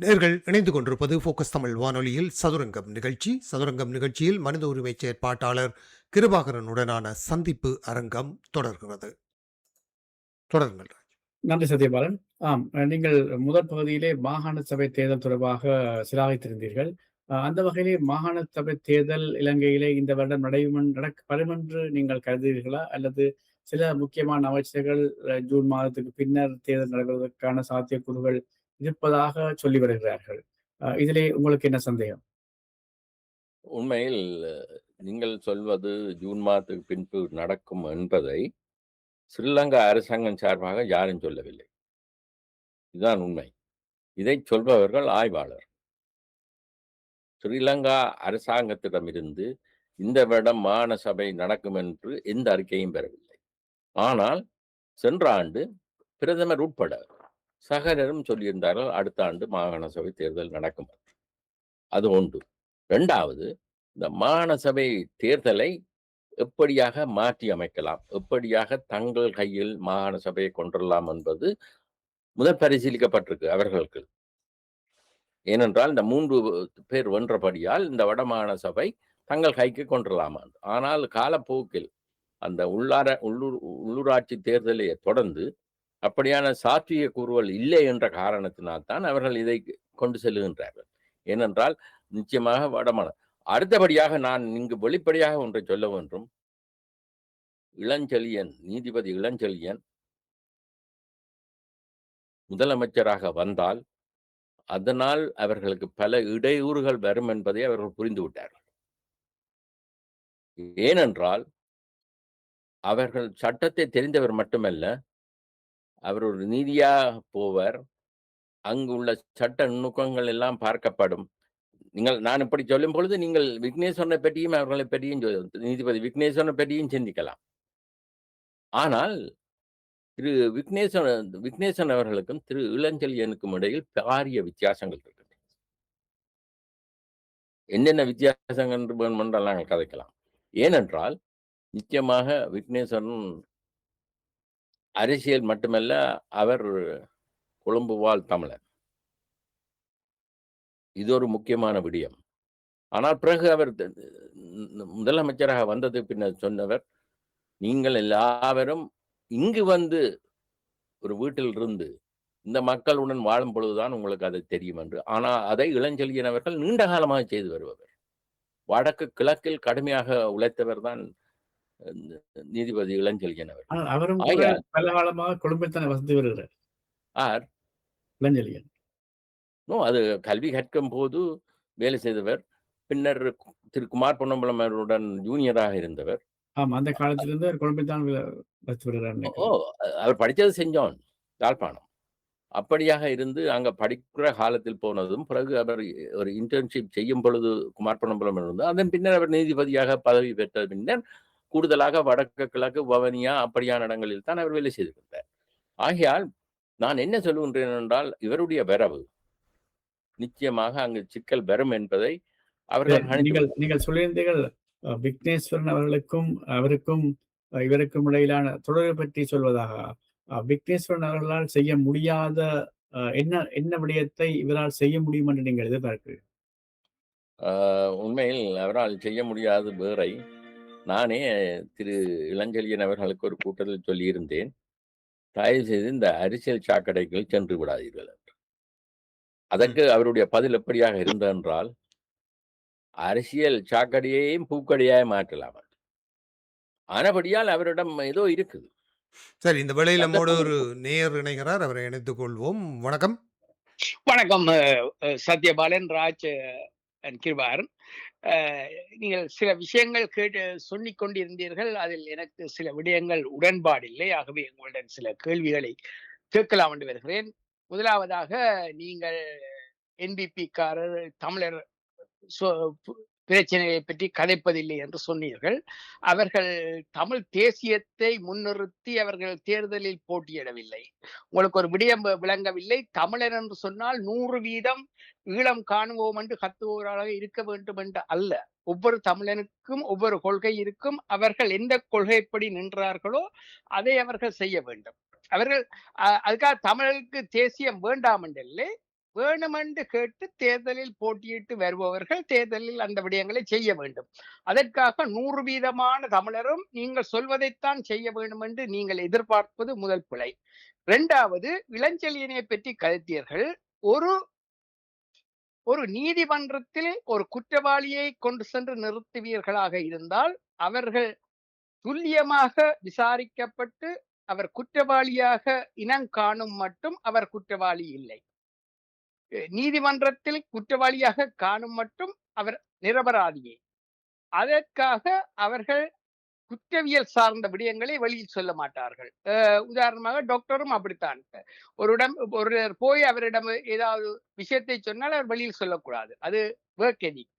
நேர்கள் இணைந்து கொண்டிருப்பது போக்கஸ் தமிழ் வானொலியில் சதுரங்கம் நிகழ்ச்சி. சதுரங்கம் நிகழ்ச்சியில் மனித உரிமை செயற்பாட்டாளர் கிருபாகரனுடனான சந்திப்பு அரங்கம் தொடர்கிறது. தொடருங்கள். நன்றி சத்யபாலன். ஆம், நீங்கள் முதற் பகுதியிலே மாகாண சபை தேர்தல் தொடர்பாக சிலாகித்திருந்தீர்கள். அந்த வகையிலே மாகாண சபை தேர்தல் இலங்கையிலே இந்த வருடம் நடக்கப்படும் என்று நீங்கள் கருதுகிறீர்களா? அல்லது சில முக்கியமான அமைச்சர்கள் ஜூன் மாதத்துக்கு பின்னர் தேர்தல் நடைபெறுவதற்கான சாத்தியக்கூறுகள் இருப்பதாக சொல்லி வருகிறார்கள். இதிலே உங்களுக்கு என்ன சந்தேகம்? உண்மையில் நீங்கள் சொல்வது ஜூன் மாதத்துக்கு பின்பு நடக்கும் என்பதை ஸ்ரீலங்கா அரசாங்கம் சார்பாக யாரும் சொல்லவில்லை. இதுதான் உண்மை. இதைச் சொல்பவர்கள் ஆய்வாளர். ஸ்ரீலங்கா அரசாங்கத்திடமிருந்து இந்த வருடம் மாகாண சபை நடக்கும் என்று எந்த அறிக்கையும் பெறவில்லை. ஆனால் சென்ற ஆண்டு பிரதமர் உட்பட சகலரும் சொல்லியிருந்தார்கள் அடுத்த ஆண்டு மாகாண சபை தேர்தல் நடக்கும். அது ஒன்று. 2வது, இந்த மாகாண சபை தேர்தலை எப்படியாக மாற்றி அமைக்கலாம், எப்படியாக தங்கள் கையில் மாகாண சபையை கொண்டுவரலாம் என்பது முதல் பரிசீலிக்கப்பட்டிருக்கு அவர்களுக்கு. ஏனென்றால் இந்த 3 பேர் வென்றபடியால் இந்த வடமாகாண சபை தங்கள் கைக்கு கொண்டுவரலாமா. ஆனால் காலப்போக்கில் அந்த உள்ளூராட்சி தேர்தலை தொடர்ந்து அப்படியான சாத்திய கூறுகள் இல்லை என்ற காரணத்தினால்தான் அவர்கள் இதை கொண்டு செல்லுகின்றார்கள். ஏனென்றால் நிச்சயமாக வடமாகாண அடுத்தபடியாக நான் இங்கு வெளிப்படையாக ஒன்றை சொல்ல வேண்டும். இளஞ்செழியன், நீதிபதி இளஞ்செழியன் முதலமைச்சராக வந்தால் அதனால் அவர்களுக்கு பல இடையூறுகள் வரும் என்பதை அவர்கள் புரிந்து விட்டார்கள். ஏனென்றால் அவர்கள் சட்டத்தை தெரிந்தவர் மட்டுமல்ல, அவர் ஒரு நீதியா போவர். அங்கு உள்ள சட்ட நுணுக்கங்கள் எல்லாம் பார்க்கப்படும். நான் இப்படி சொல்லும் பொழுது நீங்கள் விக்னேஸ்வரனை பற்றியும் அவர்களை பற்றியும் நீதிபதி விக்னேஸ்வரனை பற்றியும் சிந்திக்கலாம். ஆனால் திரு விக்னேஸ்வரன் அவர்களுக்கும் திரு இளஞ்செழியனுக்கும் இடையில் பாரிய வித்தியாசங்கள் இருக்கு. என்னென்ன வித்தியாசங்கள் என்றால் நாங்கள் கதைக்கலாம். ஏனென்றால் நிச்சயமாக விக்னேஸ்வரன் அரசியல் மட்டுமல்ல, அவர் கொழும்பு வாழ் தமிழர். இது ஒரு முக்கியமான விடயம். ஆனால் பிறகு அவர் முதலமைச்சராக வந்தது பின்னர் சொன்னவர், நீங்கள் எல்லாரும் இங்கு வந்து ஒரு வீட்டில் இருந்து இந்த மக்களுடன் வாழும் பொழுதுதான் உங்களுக்கு அது தெரியும் என்று. ஆனால் அதை இளஞ்செழியன் அவர்கள் நீண்ட காலமாக செய்து வருபவர். வடக்கு கிழக்கில் கடுமையாக உழைத்தவர் தான் நீதிபதி இளஞ்செழியன் அவர்கள். அவரும் பல காலமாக கொழும்பில் தானே வசதி வருகிறார். ஆர் இளஞ்செழியன் அது கல்வி கற்கும் போது வேலை செய்தவர். பின்னர் திரு குமார் பொன்னம்பலம் அவருடன் ஜூனியராக இருந்தவர். ஆமா, அந்த காலத்திலிருந்து கொழும்பில் தான் அவர் படித்தது சென்ட் ஜான் யாழ்ப்பாணம். அப்படியாக இருந்து அங்க படிக்கிற காலத்தில் போனதும் பிறகு அவர் ஒரு இன்டர்ன்ஷிப் செய்யும் பொழுது குமார் பொன்னம்பலம் இருந்தார். அதன் பின்னர் அவர் நீதிபதியாக பதவி பெற்ற பின்னர் கூடுதலாக வடக்கு கிழக்கு வவனியா அப்படியான இடங்களில் தான் அவர் வேலை செய்திருந்தார். ஆகையால் நான் என்ன சொல்லுகின்றேன் என்றால், இவருடைய வரவு நிச்சயமாக அங்கு சிக்கல் வரும் என்பதை அவர்கள் நீங்கள் சொல்லியிருந்தீர்கள். விக்னேஸ்வரன் அவருக்கும் இவருக்கும் இடையிலான தொடர்பை பற்றி சொல்வதாக. விக்னேஸ்வரன் அவர்களால் செய்ய முடியாத என்ன விடயத்தை இவரால் செய்ய முடியும் என்று நீங்கள் எதிர்பார்க்கிறீர்கள்? உண்மையில் அவரால் செய்ய முடியாத வேறை நானே திரு இளஞ்செழியன் அவர்களுக்கு ஒரு கூட்டத்தில் சொல்லியிருந்தேன். தயவு செய்து இந்த அரசியல் சாக்கடைகள் சென்று விடாதீர்கள் என்று. அதற்கு அவருடைய பதில் எப்படியாக இருந்தென்றால், அரசியல் சாக்கடையையும் பூக்கடையாய் மாற்றலாம். ஆனபடியால் அவரிடம் ஏதோ இருக்குது. சரி, இந்த வேளையில் நம்மோடு ஒரு நேயர் இணைகிறார். அவரை இணைத்துக் கொள்வோம். வணக்கம். வணக்கம் சத்யபாலன், ராஜ், கிருபாகரன். நீங்கள் சில விஷயங்கள் சொல்லிக் கொண்டிருந்தீர்கள். அதில் எனக்கு சில விடயங்கள் உடன்பாடில்லை. ஆகவே உங்களுடன் சில கேள்விகளை கேட்கலாம் என்று வருகிறேன். முதலாவதாக, நீங்கள் என்பிபிக்காரர் தமிழர் பிரச்சனையை பற்றி கதைப்பதில்லை என்று சொன்னீர்கள். அவர்கள் தமிழ் தேசியத்தை முன்னிறுத்தி அவர்கள் தேர்தலில் போட்டியிடவில்லை. உங்களுக்கு ஒரு விடயம் விளங்கவில்லை. தமிழர் என்று சொன்னால் 100% ஈழம் காணுவோம் என்று கத்துவோராக இருக்க வேண்டும் என்று அல்ல. ஒவ்வொரு தமிழனுக்கும் ஒவ்வொரு கொள்கை இருக்கும். அவர்கள் எந்த கொள்கைப்படி நின்றார்களோ அதை அவர்கள் செய்ய வேண்டும். அவர்கள் அதுக்காக தமிழருக்கு தேசியம் வேண்டாம் என்றில்லை. வேணுமென்று கேட்டு தேர்தலில் போட்டியிட்டு வருபவர்கள் தேர்தலில் அந்த விடயங்களை செய்ய வேண்டும். அதற்காக 100% தமிழரும் நீங்கள் சொல்வதைத்தான் செய்ய வேண்டும் என்று நீங்கள் எதிர்பார்ப்பது முதல் பிழை. 2வது, இளஞ்செழியனை பற்றி கருத்தியர்கள். ஒரு ஒரு நீதிமன்றத்தில் ஒரு குற்றவாளியை கொண்டு சென்று நிறுத்துவீர்களாக இருந்தால் அவர்கள் துல்லியமாக விசாரிக்கப்பட்டு அவர் குற்றவாளியாக இனம் காணும் மட்டும் அவர் குற்றவாளி இல்லை. நீதிமன்றத்தில் குற்றவாளியாக காணும் மட்டும் அவர் நிரபராதியே. அதற்காக அவர்கள் குற்றவியல் சார்ந்த விடயங்களை வெளியில் சொல்ல மாட்டார்கள். உதாரணமாக டாக்டரும் அப்படித்தான். ஒருவர் போய் அவரிடம் ஏதாவது விஷயத்தை சொன்னால் அவர் வெளியில் சொல்லக்கூடாது. அது ஒர்க் எதிக்.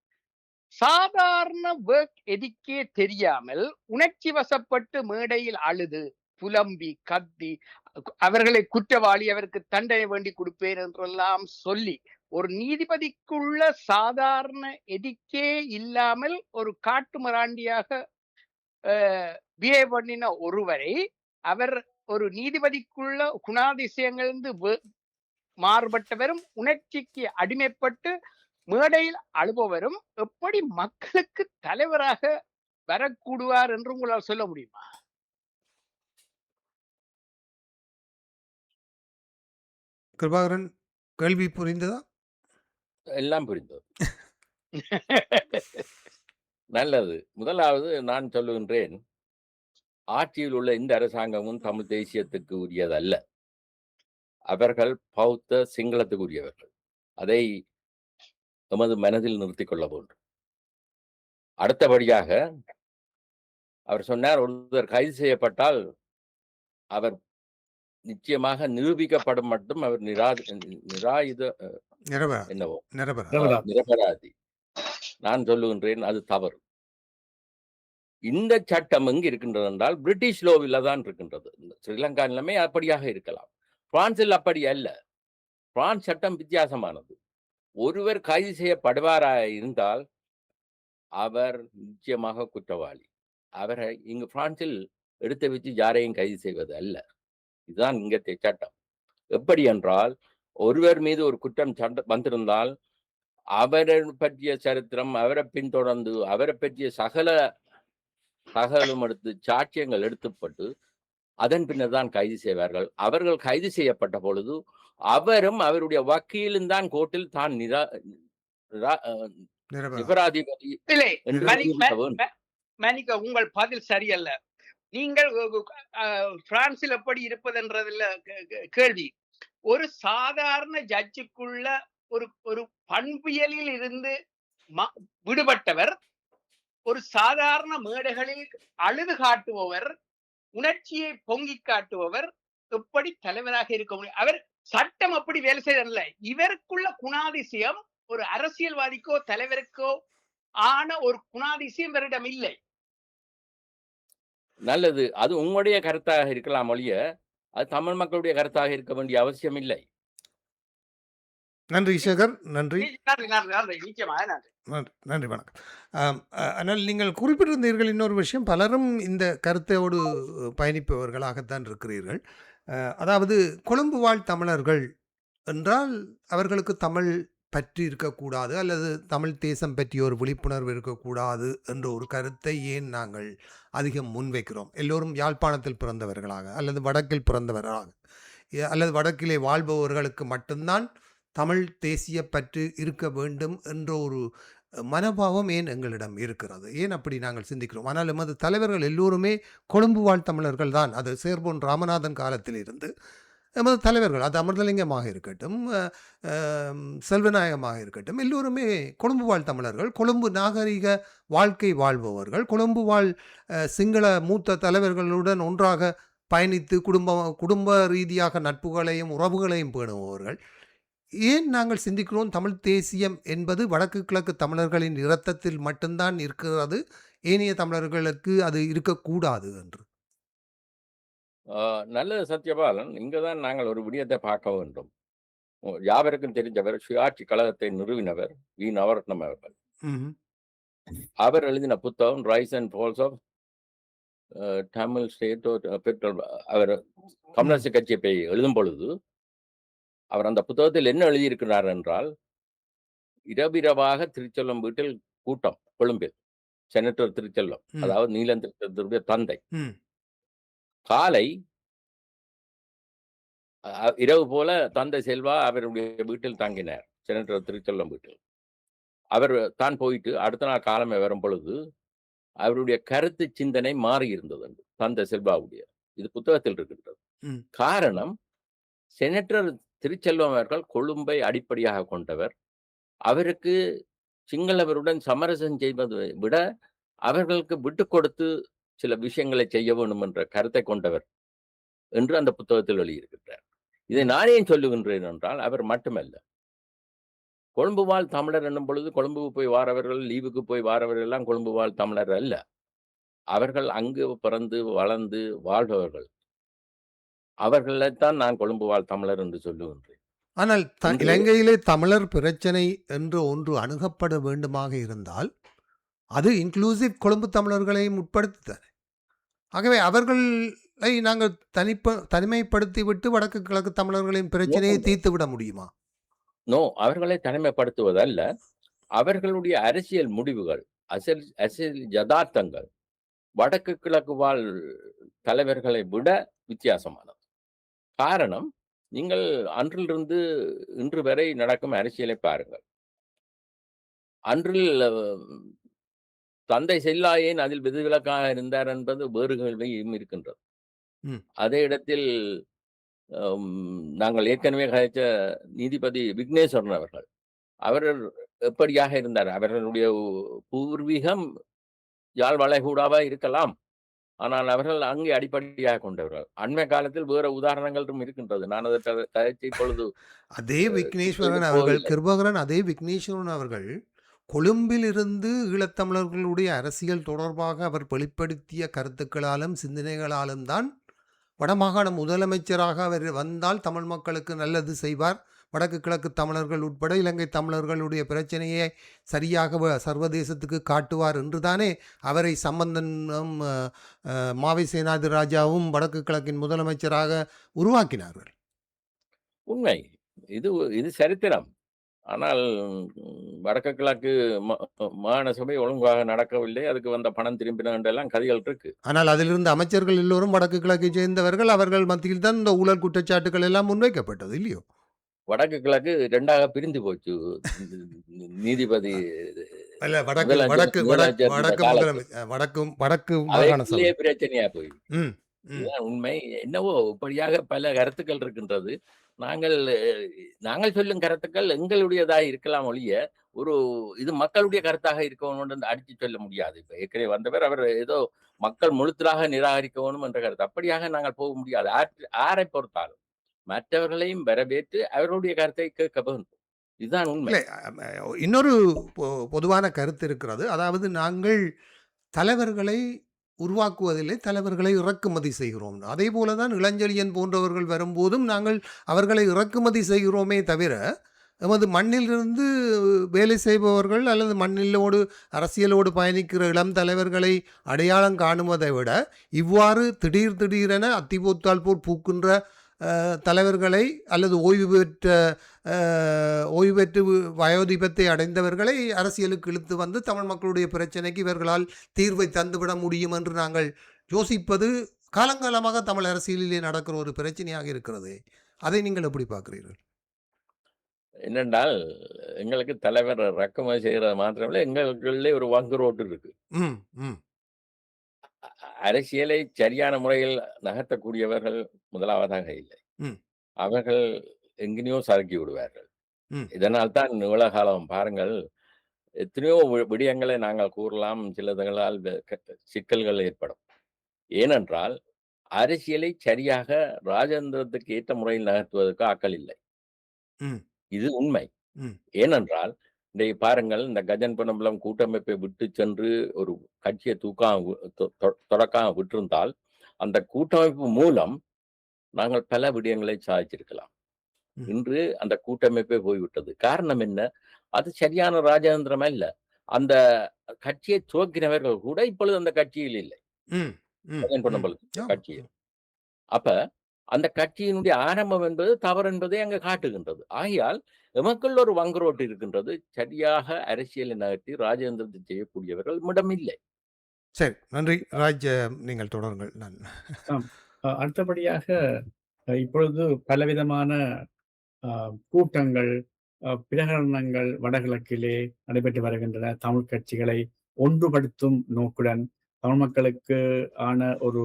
சாதாரண ஒர்க் எதிக்கே தெரியாமல் உணர்ச்சி வசப்பட்டு மேடையில் அழுது புலம்பி கத்தி அவர்களை குற்றவாளி, அவருக்கு தண்டனை வேண்டி கொடுப்பேன் என்றெல்லாம் சொல்லி ஒரு நீதிபதிக்குள்ள சாதாரண எதிக்கே இல்லாமல் ஒரு காட்டு மிராண்டியாக பிஹேவ் பண்ணின ஒருவரை அவர் ஒரு நீதிபதிக்குள்ள குணாதிசயங்களிலிருந்து மாறுபட்டவரும் உணர்ச்சிக்கு அடிமைப்பட்டு மேடையில் அழுபவரும் எப்படி மக்களுக்கு தலைவராக வரக்கூடுவார் என்று உங்களால் சொல்ல முடியுமா? கிருபாகரன், கேள்வி புரிந்ததா? எல்லாம் புரிந்தது. நல்லது. முதலாவது நான் சொல்லுகின்றேன், ஆட்சியில் உள்ள இந்த அரசாங்கமும் தமிழ் தேசியத்துக்கு உரியதல்ல. அவர்கள் பௌத்த சிங்களத்துக்கு உரியவர்கள். அதை எமது மனதில் நிறுத்திக் கொள்ள வேண்டும். அடுத்தபடியாக அவர் சொன்னார், ஒருவர் கைது செய்யப்பட்டால் அவர் நிச்சயமாக நிரூபிக்கப்படும் மட்டும் அவர் என்னவோ நிரபராதி. நான் சொல்லுகின்றேன், அது தவறு. இந்த சட்டம் எங்கு இருக்கின்றது என்றால் பிரிட்டிஷ் லோவில் தான் இருக்கின்றது. ஸ்ரீலங்கா நிலைமை அப்படியாக இருக்கலாம். பிரான்சில் அப்படி அல்ல. பிரான்ஸ் சட்டம் வித்தியாசமானது. ஒருவர் கைது செய்யப்படுவாராக இருந்தால் அவர் நிச்சயமாக குற்றவாளி. அவரை இங்கு பிரான்சில் எடுத்து வச்சு யாரையும் கைது செய்வது அல்ல. இதுதான் இங்கத்தைய சட்டம். எப்படி என்றால், ஒருவர் மீது ஒரு குற்றம் வந்திருந்தால் அவரை பற்றிய சரித்திரம், அவரை பின்தொடர்ந்து அவரை பற்றிய சகலும் எடுத்து சாட்சியங்கள் எடுத்துப்பட்டு அதன் பின்னர் தான் கைது செய்வார்கள். அவர்கள் கைது செய்யப்பட்ட பொழுது அவரும் அவருடைய வக்கீலும் தான் கோர்ட்டில் தான் நிபராதிபதி. உங்கள் பதில் சரியல்ல. நீங்கள் பிரான்சில் எப்படி இருப்பதுன்றதுல கேள்வி. ஒரு சாதாரண ஜட்ஜுக்குள்ள ஒரு பண்பியலில் இருந்து விடுபட்டவர், ஒரு சாதாரண மேடைகளில் அழுது காட்டுபவர், உணர்ச்சியை பொங்கி காட்டுபவர் எப்படி தலைவராக இருக்க முடியும்? அவர் சட்டம் அப்படி வேலை செய்யல. இவருக்குள்ள குணாதிசயம் ஒரு அரசியல்வாதிக்கோ தலைவருக்கோ ஆன ஒரு குணாதிசயம் இவரிடம் இல்லை. நல்லது. அது உங்களுடைய கருத்தாக இருக்கலாம் ஒழிய அது தமிழ் மக்களுடைய கருத்தாக இருக்க வேண்டிய அவசியம் இல்லை. நன்றி சேகர். நன்றி. நன்றி, வணக்கம். ஆனால் நீங்கள் குறிப்பிட்டிருந்தீர்கள் இன்னொரு விஷயம், பலரும் இந்த கருத்தோடு பயணிப்பவர்களாகத்தான் இருக்கிறீர்கள். அதாவது கொழும்பு வாழ் தமிழர்கள் என்றால் அவர்களுக்கு தமிழ் பற்றி இருக்கக்கூடாது அல்லது தமிழ் தேசம் பற்றிய ஒரு விழிப்புணர்வு இருக்கக்கூடாது என்ற ஒரு கருத்தை ஏன் நாங்கள் அதிகம் முன்வைக்கிறோம்? எல்லோரும் யாழ்ப்பாணத்தில் பிறந்தவர்களாக அல்லது வடக்கில் பிறந்தவர்களாக அல்லது வடக்கிலே வாழ்பவர்களுக்கு மட்டும்தான் தமிழ் தேசிய பற்று இருக்க வேண்டும் என்ற ஒரு மனோபாவம் ஏன் எங்களிடம் இருக்கிறது? ஏன் அப்படி நாங்கள் சிந்திக்கிறோம்? ஆனால் எமது தலைவர்கள் எல்லோருமே கொழும்பு வாழ் தமிழர்கள் தான். அது சேர்போன் ராமநாதன் காலத்தில் இருந்து எமது தலைவர்கள், அது அமிர்தலிங்கமாக இருக்கட்டும், செல்வநாயகமாக இருக்கட்டும், எல்லோருமே கொழும்பு வாழ் தமிழர்கள், கொழும்பு நாகரிக வாழ்க்கை வாழ்பவர்கள், கொழும்பு வாழ் சிங்கள மூத்த தலைவர்களுடன் ஒன்றாக பயணித்து குடும்ப ரீதியாக நட்புகளையும் உறவுகளையும் பேணுபவர்கள். ஏன் நாங்கள் சிந்திக்கிறோம் தமிழ் தேசியம் என்பது வடக்கு கிழக்கு தமிழர்களின் இரத்தத்தில் மட்டும்தான் இருக்கிறது, ஏனைய தமிழர்களுக்கு அது இருக்கக்கூடாது என்று? நல்லது சத்யபாலன். இங்குதான் நாங்கள் ஒரு விடயத்தை பார்க்க வேண்டும். யாவருக்கும் தெரிஞ்சவர், சுயாட்சி கழகத்தை நிறுவினவர் வி நவரத்னம் அவர்கள். அவர் எழுதின புத்தகம் rise and falls of Tamil state. அவர் கம்யூனிஸ்ட் கட்சியை போய் எழுதும் பொழுது அவர் அந்த புத்தகத்தில் என்ன எழுதியிருக்கிறார் என்றால், இரவிரவாக திருச்செல்வம் வீட்டில் கூட்டம் கொழும்பில். செனட்டர் திருச்செல்வம். ம். அதாவது நீலன் திருச்செல்வத்துடைய தந்தை. ம். காலை இரவு போல தந்தை செல்வா அவருடைய வீட்டில் தங்கினார். செனட்டர் திருச்செல்வம் வீட்டில். அவர் தான் போயிட்டு அடுத்த நாள் காலமே வரும் பொழுது, அவருடைய கருத்து சிந்தனை மாறி இருந்தது என்று. தந்தை செல்வாவுடைய. இது புத்தகத்தில் இருக்கின்றது. ம். காரணம், செனட்டர் திருச்செல்வம் அவர்கள் கொழும்பை அடிப்படையாக கொண்டவர். அவருக்கு சிங்களவருடன் சமரசம் செய்வதை விட, அவர்களுக்கு விட்டுக் கொடுத்து சில விஷயங்களை செய்ய வேண்டும் என்ற கருத்தை கொண்டவர் என்று அந்த புத்தகத்தில் எழுதியிருக்கின்றார். இதை ம். நான் ஏன் சொல்லுகின்றேன் என்றால், அவர் மட்டுமல்ல. கொழும்பு வாழ் தமிழர் என்னும் பொழுது கொழும்புக்கு போய் வாரவர்கள், லீவுக்கு போய் வாரவர்கள் எல்லாம் கொழும்பு வாழ் தமிழர் அல்ல. அவர்கள் அங்கு பிறந்து, வளர்ந்து வாழ்பவர்கள். அவர்களைத்தான் நான் கொழும்பு வாழ் தமிழர் என்று சொல்லுகின்றேன். ஆனால் இன்று இலங்கையிலே தமிழர் பிரச்சனை என்று ஒன்று அணுகப்பட வேண்டுமாக இருந்தால், அது இன்க்ளூசிவ் கொழும்பு தமிழர்களையும் உட்படுத்தித்தானே. ஆகவே அவர்களை நாங்கள் தனிமைப்படுத்தி விட்டு வடக்கு கிழக்கு தமிழர்களின் பிரச்சனையை நோ, தீர்த்து விட முடியுமா? நோ. அவர்களை தனிமைப்படுத்துவதல்ல. அவர்களுடைய அரசியல் முடிவுகள், அரசியல் யதார்த்தங்கள் வடக்கு கிழக்கு வாழ் தலைவர்களை விட வித்தியாசமானது. காரணம், நீங்கள் அன்றிலிருந்து இன்று வரை நடக்கும் அரசியலை பாருங்கள். அன்றில் தந்தை செல்லா ஏன் அதில் விதிவிலக்காக இருந்தார் என்பது வேறு கேள்வியும் இருக்கின்றது. ம். அதே இடத்தில் நாங்கள் ஏற்கனவே கதைச்ச நீதிபதி விக்னேஸ்வரன் அவர்கள், அவர் எப்படியாக இருந்தார்? அவர்களுடைய பூர்வீகம் யாழ் வளைகுடாவா இருக்கலாம். ஆனால் அவர்கள் அங்கே அடிப்படையாக கொண்டவர்கள். அண்மை காலத்தில் வேற உதாரணங்களும் இருக்கின்றது. நான் அதை கதைச்சு இப்பொழுது அதே விக்னேஸ்வரன் அவர்கள், போகவில்லை. கிருபாகரன், அதே விக்னேஸ்வரன் அவர்கள் கொழும்பிலிருந்து ஈழத்தமிழர்களுடைய அரசியல் தொடர்பாக அவர் வெளிப்படுத்திய கருத்துக்களாலும் சிந்தனைகளாலும் தான் வடமாகாண முதலமைச்சராக அவர் வந்தால் தமிழ் மக்களுக்கு நல்லது செய்வார், வடக்கு கிழக்கு தமிழர்கள் உட்பட இலங்கை தமிழர்களுடைய பிரச்சனையை சரியாக சர்வதேசத்துக்கு காட்டுவார் என்றுதானே அவரை சம்பந்தனும் மாவை சேனாதி ராஜாவும் வடக்கு கிழக்கின் முதலமைச்சராக உருவாக்கினார்கள். உண்மை. இது சரித்திரம். ஆனால் வடக்கு கிழக்கு மாகாண சபை ஒழுங்காக நடக்கவில்லை. அதுக்கு வந்த பணம் திரும்பின என்றெல்லாம் கதைகள் இருக்கு. ஆனால் அதிலிருந்த அமைச்சர்கள் எல்லோரும் வடக்கு கிழக்கை சேர்ந்தவர்கள். அவர்கள் மத்தியில் தான் இந்த ஊழல் குற்றச்சாட்டுகள் எல்லாம் முன்வைக்கப்பட்டது இல்லையோ? வடக்கு கிழக்கு 2ஆக பிரிந்து போச்சு. நீதிபதி அல்ல, வடக்கு முதலமைச்சர் வடக்கு வடக்கு முதலமைச்சர் இருந்த வடக்கு காலத்தில் வடக்கு வடக்கு மாகாண சபை. அவைக்குள்ளேயே பிரச்சனையா போய் ம். ம். இதுதான் உண்மை. என்னவோ இப்படியாக பல கருத்துக்கள் இருக்கின்றது. நாங்கள் சொல்லும் கருத்துக்கள் எங்களுடையதாக இருக்கலாம் ஒழிய, இது மக்களுடைய கருத்தாக இருக்கணும் அடித்து சொல்ல முடியாது. இப்ப ஏற்கனவே வந்தவர் அவர் ஏதோ மக்கள் முழுத்தலாக நிராகரிக்க வேணும் என்ற கருத்து. அப்படியாக நாங்கள் போக முடியாது. யாரை பொறுத்தாலும் மற்றவர்களையும் வரவேற்று அவர்களுடைய கருத்தை கேட்க வேண்டும். இதுதான் உண்மை. இல்லை, இன்னொரு பொதுவான கருத்து இருக்கிறது. அதாவது நாங்கள் தலைவர்களை உருவாக்குவதில்லை, தலைவர்களை இறக்குமதி செய்கிறோம். அதே போல தான் இளஞ்செழியன் போன்றவர்கள் வரும்போதும் நாங்கள் அவர்களை இறக்குமதி செய்கிறோமே தவிர, எமது மண்ணிலிருந்து வேலை செய்பவர்கள் அல்லது மண்ணிலோடு அரசியலோடு பயணிக்கிற இளம் தலைவர்களை அடையாளம் காணுவதை விட, இவ்வாறு திடீரென அத்திபூத்தால் போல் பூக்கின்ற தலைவர்களை அல்லது ஓய்வு பெற்று வயோதிபத்தை அடைந்தவர்களை அரசியலுக்கு இழுத்து வந்து தமிழ் மக்களுடைய பிரச்சனைக்கு இவர்களால் தீர்வை தந்துவிட முடியும் என்று நாங்கள் யோசிப்பது காலங்காலமாக தமிழ் அரசியலிலே நடக்கிற ஒரு பிரச்சனையாக இருக்கிறது. அதை நீங்கள் எப்படி பார்க்கிறீர்கள்? என்னென்றால், எங்களுக்கு தலைவர் இறக்குமதி செய்கிறது மாத்திரமில்லை, எங்களுக்குள்ளே ஒரு வங்குரோட்டு இருக்கு. ம். ம். அரசியலை சரியான முறையில் நகர்த்தக்கூடியவர்கள் முதலாவதாக இல்லை. ம். அவர்கள் எங்கேயோ சறுக்கி விடுவார்கள். ம். இதனால் தான் இவ்வளவு காலம் பாருங்கள், எத்தனையோ விடயங்களை நாங்கள் கூறலாம். சிலதுகளால் சிக்கல்கள் ஏற்படும். ஏனென்றால் அரசியலை சரியாக ராஜேந்திரத்துக்கு ஏற்ற முறையில் நகர்த்துவதற்கு ஆக்கள் இல்லை. ம். இது உண்மை. ம். ஏனென்றால் இன்றைக்கு பாருங்கள், இந்த கஜன் பொன்னம்பலம் கூட்டமைப்பை விட்டு சென்று ஒரு கட்சியை தொடக்காம விட்டிருந்தால், அந்த கூட்டமைப்பு மூலம் நாங்கள் பல விடயங்களை சாதிச்சிருக்கலாம். ம். இன்று அந்த கூட்டமைப்பே போய்விட்டது. காரணம் என்ன? அது சரியான ராஜதந்திரம் அல்ல. அந்த கட்சியை துவக்கினவர்கள் கூட இப்பொழுது அந்த கட்சியில் இல்லை. ம். ம். கஜன் ம். பொன்னம்பலம் ஆமா. கட்சியில். அப்ப அந்த கட்சியினுடைய ஆரம்பம் என்பது தவறு என்பதை அங்கு காட்டுகின்றது. ஆகையால் எமக்குள் ஒரு வங்குரோட்டு இருக்கின்றது. சரியாக அரசியலை நகர்த்தி ராஜதந்திரத்தை செய்யக்கூடியவர்கள் நம்மிடம் இல்லை. சரி, நன்றி. ராஜ், நீங்கள் தொடருங்கள். ஆம். அடுத்தபடியாக இப்பொழுது பலவிதமான கூட்டங்கள், பிரகடனங்கள் வடகிழக்கிலே நடைபெற்று வருகின்றன. தமிழ் கட்சிகளை ஒன்றுபடுத்தும் நோக்குடன், தமிழ் மக்களுக்கு ஆன ஒரு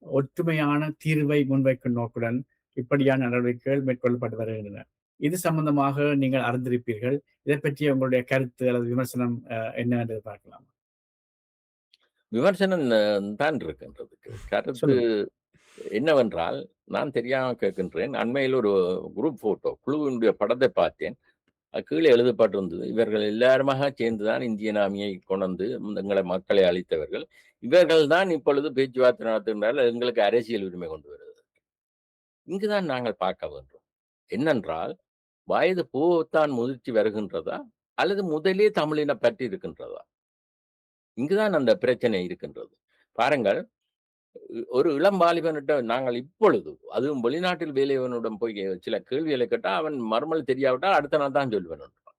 ஒற்றுமையான தீர்வை முன்வைக்கும் நோக்குடன் இப்படியான நடவடிக்கைகள் மேற்கொள்ளப்பட்டு வருகின்றன. இது சம்பந்தமாக நீங்கள் அறிந்திருப்பீர்கள். இதை பற்றிய உங்களுடைய கருத்து அல்லது விமர்சனம் என்ன என்று பார்க்கலாம்? விமர்சனம் தான் இருக்கின்றதுக்கு. கருத்து சொல்லுங்க. என்னவென்றால், நான் தெரியாம கேட்கின்றேன். அண்மையில் ஒரு குரூப் போட்டோ குழுவினுடைய படத்தை பார்த்தேன். கீழே எழுதப்பட்டிருந்தது, இவர்கள் எல்லாருமாக சேர்ந்துதான் இந்திய நாமியை கொண்டு எங்களை மக்களை அளித்தவர்கள். இவர்கள் தான் இப்பொழுது பேச்சுவார்த்தை நடத்துகின்றார்கள், எங்களுக்கு அரசியல் உரிமை கொண்டு வருகிறது. இங்குதான் நாங்கள் பார்க்க வேண்டும். என்னென்றால், வயது போகத்தான் முதிர்ச்சி வருகின்றதா, அல்லது முதலே தமிழின பற்றி இருக்கின்றதா? இங்குதான் அந்த பிரச்சனை இருக்கின்றது. பாருங்கள், ஒரு இளம் வாலிபனிட்ட நாங்கள் இப்பொழுது, அதுவும் வெளிநாட்டில் வேலையவனிடம் போய் சில கேள்விகளை கேட்டால், அவன் மறுமொழி தெரியாவிட்டால் அடுத்த நாள் தான் சொல்வேன் என்றான்.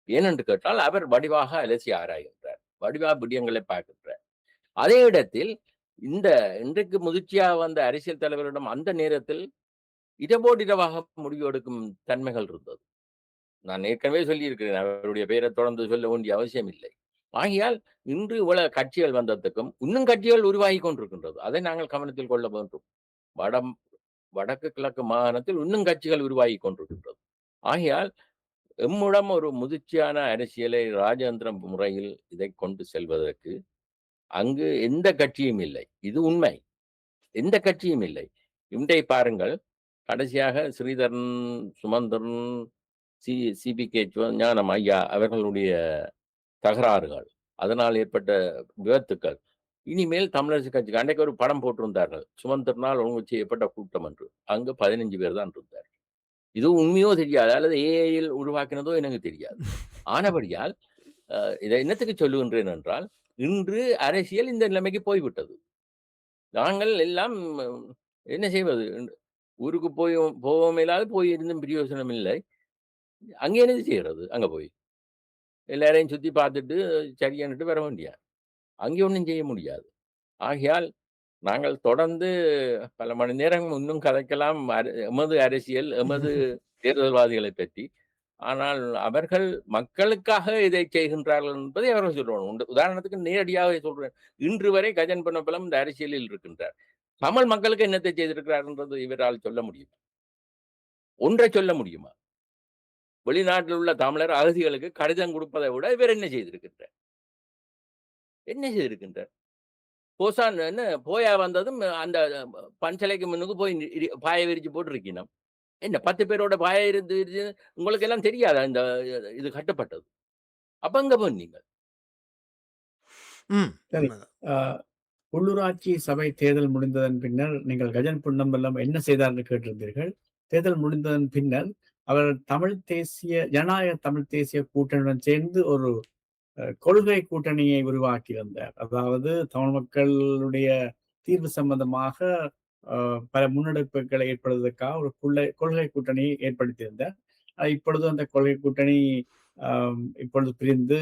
ஏனென்று கேட்டால், அவர் வடிவாக அலசி ஆராய்கின்றார். வடிவாக விடயங்களை பார்க்கின்றார். அதே இடத்தில் இந்த இன்றைக்கு முதிர்ச்சியாக வந்த அரசியல் தலைவரிடம் அந்த நேரத்தில் இரவோடு இரவாக முடிவு எடுக்கும் தன்மைகள் இருந்தது. நான் ஏற்கனவே சொல்லியிருக்கிறேன், அவருடைய பெயரை தொடர்ந்து சொல்ல வேண்டிய அவசியம் இல்லை. ஆகையால் இன்று இவ்வளவு கட்சிகள் வந்ததுக்கும் இன்னும் கட்சிகள் உருவாகி கொண்டிருக்கின்றது. அதை நாங்கள் கவனத்தில் கொள்ள வேண்டும். வடக்கு கிழக்கு மாகாணத்தில் இன்னும் கட்சிகள் உருவாகி கொண்டிருக்கின்றது. ஆகையால் எம்முடம் ஒரு முதிர்ச்சியான அரசியலை ராஜதந்திர முறையில் இதை கொண்டு செல்வதற்கு அங்கு எந்த கட்சியும் இல்லை. இது உண்மை. எந்த கட்சியும் இல்லை. இன்றை பாருங்கள், கடைசியாக ஸ்ரீதரன், சுமந்திரன், சிபிகே ஞானம் ஐயா அவர்களுடைய தகராறுகள், அதனால் ஏற்பட்ட விபத்துக்கள், இனிமேல் தமிழரசு கட்சிக்கு அன்றைக்கு ஒரு படம் போட்டிருந்தார்கள், சுமந்திரனால் ஒழுங்கு செய்யப்பட்ட கூட்டம் என்று. அங்கு 15 பேர் தான் இருந்தார். இது உண்மையோ தெரியாது, அல்லது ஏஐயில் உருவாக்கினதோ எனக்கு தெரியாது. ஆனபடியால் இதை என்னத்துக்கு சொல்லுகின்றேன் என்றால், இன்று அரசியல் இந்த நிலைமைக்கு போய்விட்டது. நாங்கள் எல்லாம் என்ன செய்வது? ஊருக்கு போவோம் இல்லாது போய் இருந்தும் பிரயோசனம் இல்லை. அங்கே என்னது செய்யறது? அங்க போய் எல்லாரையும் சுத்தி பார்த்துட்டு சரியானுட்டு வர வேண்டியா? அங்கே ஒண்ணும் செய்ய முடியாது. ஆகையால் நாங்கள் தொடர்ந்து பல மணி நேரம் இன்னும் கதைக்கலாம் எமது அரசியல், எமது தேர்தல்வாதிகளை பற்றி. ஆனால் அவர்கள் மக்களுக்காக இதை செய்கின்றார்கள் என்பதை அவர்கள் சொல்லணும். உதாரணத்துக்கு நேரடியாக சொல்றேன். இன்று வரை கஜன் பொன்னம்பலம் இந்த அரசியலில் இருக்கின்றார். தமிழ் மக்களுக்கு என்னத்தை செய்திருக்கிறார் என்றது இவரால் சொல்ல முடியுமா? ஒன்றை சொல்ல முடியுமா? வெளிநாட்டில் உள்ள தமிழர் அகதிகளுக்கு கடிதம் கொடுப்பதை விட இவர் என்ன செய்திருக்கின்றார்? என்ன செய்திருக்கின்றார்? போசான் என்ன போயா வந்ததும் அந்த பஞ்சலைக்கு முன்னுக்கு போய் பாய விரிச்சு போட்டிருக்கணும். என்ன 10 பேரோட பாய இருந்து உங்களுக்கு எல்லாம் தெரியாதா இந்த இது கட்டப்பட்டது? அப்ப அங்க போனீங்க. சரி. உள்ளூராட்சி சபை தேர்தல் முடிந்ததன் பின்னர் நீங்கள் கஜன் பொன்னம்பலம் என்ன செய்தார் என்று கேட்டிருந்தீர்கள். தேர்தல் முடிந்ததன் பின்னர் அவர் ஜனநாயக தமிழ் தேசிய கூட்டணியுடன் சேர்ந்து ஒரு கொள்கை கூட்டணியை உருவாக்கியிருந்தார். அதாவது தமிழ் மக்களுடைய தீர்வு சம்பந்தமாக பல முன்னெடுப்புகளை ஏற்படுவதற்காக ஒரு கொள்கை கூட்டணியை ஏற்படுத்தியிருந்தார். இப்பொழுது அந்த கொள்கை கூட்டணி இப்பொழுது பிரிந்து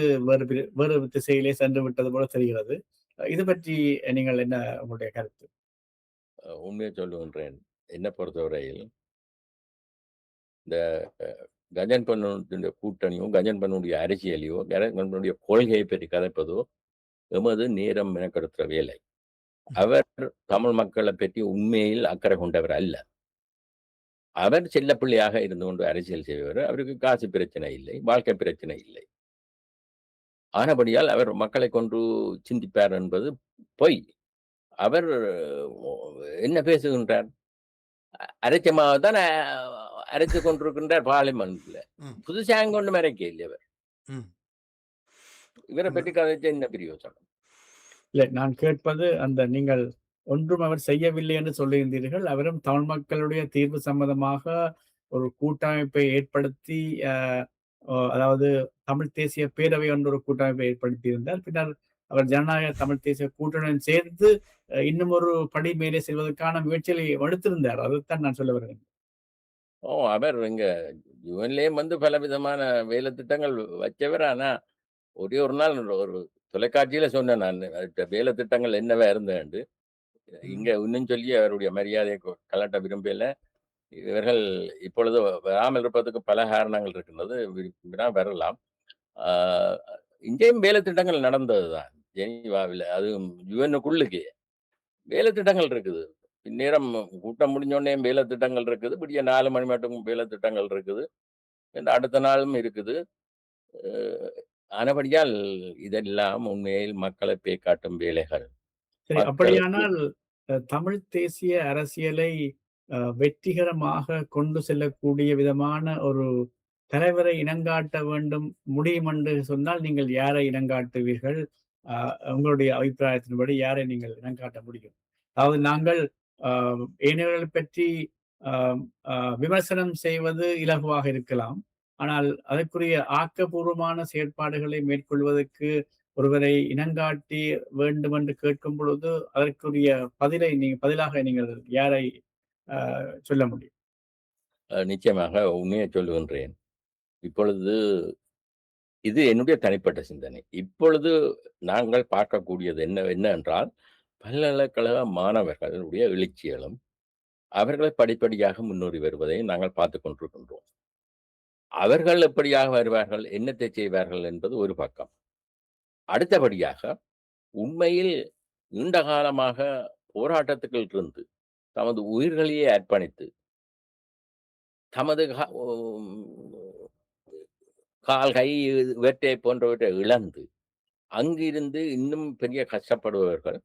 வேறு திசையிலே சென்று விட்டது போல தெரிகிறது. இது பற்றி நீங்கள் என்ன உங்களுடைய கருத்து? உண்மையை சொல்லுகின்றேன். என்னை பொறுத்தவரையில் இந்த கஜன் பண்ணனுடைய கூட்டணியோ, கஜன் பண்ணனுடைய அரசியலையோ, கஜன் பண்ணனுடைய கொள்கையை பற்றி கதைப்பதோ எமது நேரம் மெனக்கெடுக்கிற வேலை. அவர் தமிழ் மக்களை பற்றி உண்மையில் அக்கறை கொண்டவர் அல்ல. அவர் செல்லப்பிள்ளையாக இருந்து கொண்டு அரசியல் செய்வர். அவருக்கு காசு பிரச்சனை இல்லை, வாழ்க்கை பிரச்சனை இல்லை. ஆனபடியால் அவர் மக்களை கொண்டு சிந்திப்பார் என்பது பொய். அவர் என்ன பேசுகின்றார்? அரைச்சமாக தான் அரைத்து கொண்டிருக்கின்றார் பார்லிமெண்ட்ல. புதுசாக கொண்டு மறைக்க இல்லை அவர். இவரை பற்றி கதைச்ச என்ன பிரயோசனம்? இல்லை, நான் கேட்பது அந்த நீங்கள் ஒன்றும் அவர் செய்யவில்லை என்று சொல்லுகின்றீர்கள். அவரும் தமிழ் மக்களுடைய தீர்வு சம்பந்தமாக ஒரு கூட்டமைப்பை ஏற்படுத்தி, அதாவது தமிழ் தேசிய பேரவை என்ற ஒரு கூட்டமைப்பை ஏற்படுத்தி இருந்தார். பின்னர் அவர் ஜனநாயக தமிழ் தேசிய கூட்டணியுடன் சேர்ந்து இன்னும் ஒரு படி மேலே செல்வதற்கான முயற்சிகளை எடுத்திருந்தார். அதைத்தான் நான் சொல்ல வருகிறேன். அவர் இங்க யுஎன்லேயும் பலவிதமான வேலை திட்டங்கள் வச்சவர். ஆனா, ஒரே ஒரு நாள் ஒரு தொலைக்காட்சியில சொன்னேன் நானு. வேலை திட்டங்கள் என்னவா இருந்ததுண்டு. இங்க இன்னும் சொல்லி அவருடைய மரியாதையை கலட்ட விரும்பல. இவர்கள் இப்பொழுது வராமல் இருப்பதற்கு பல காரணங்கள் இருக்கின்றது. விரும்பினா வரலாம். ஆ இங்கேயும் வேலை திட்டங்கள் நடந்ததுதான். ஜெனீவாவில அதுவும் யுஎன்னுக்குள்ளுக்கே வேலை திட்டங்கள் இருக்குது. பின்னேரம் கூட்டம் முடிஞ்சோனே வேலை திட்டங்கள் இருக்குது. விடிய 4 மணி மட்டும் வேலை திட்டங்கள் இருக்குது. அடுத்த நாளும் இருக்குது. அ ஆனபடியால் இதெல்லாம் உண்மையில் மக்களை பேய்க்காட்டும் வேலைகள். சரி, மக்களுக்கு அப்படியானால் தமிழ் தேசிய அரசியலை வெற்றிகரமாக கொண்டு செல்லக்கூடிய விதமான ஒரு தலைவரை இனங்காட்ட வேண்டும் முடியும் என்று சொன்னால், நீங்கள் யாரை இனங்காட்டுவீர்கள்? அ உங்களுடைய அபிப்பிராயத்தின்படி யாரை நீங்கள் இனங்காட்ட முடியும்? அதாவது நாங்கள் அ ஏனையவர்களைப் பற்றி அ அ விமர்சனம் செய்வது இலகுவாக இருக்கலாம். ஆனால் அதற்குரிய ஆக்கப்பூர்வமான செயற்பாடுகளை மேற்கொள்வதற்கு ஒருவரை இனங்காட்டி வேண்டும் என்று கேட்கும் பொழுது, அதற்குரிய பதிலாக நீங்கள் யாரை சொல்ல முடியும்? நிச்சயமாக உண்மையை சொல்லுகின்றேன். இப்பொழுது இது என்னுடைய தனிப்பட்ட சிந்தனை. இப்பொழுது நாங்கள் பார்க்கக்கூடியது என்னவென்றால், பல்கலைக்கழக மாணவர்களுடைய எழுச்சிகளும், அவர்கள் படிப்படியாக முன்னேறி வருவதை நாங்கள் பார்த்துக் கொண்டிருக்கின்றோம். அவர்கள் எப்படியாக வருவார்கள், என்னத்தை செய்வார்கள் என்பது ஒரு பக்கம். அடுத்தபடியாக உண்மையில் நீண்ட காலமாக போராட்டத்துக்குள் இருந்து, தமது உயிர்களையே அர்ப்பணித்து, தமது கால், கை இவற்றை போன்றவற்றை இழந்து, அங்கிருந்து இன்னும் பெரிய கஷ்டப்படுபவர்கள்,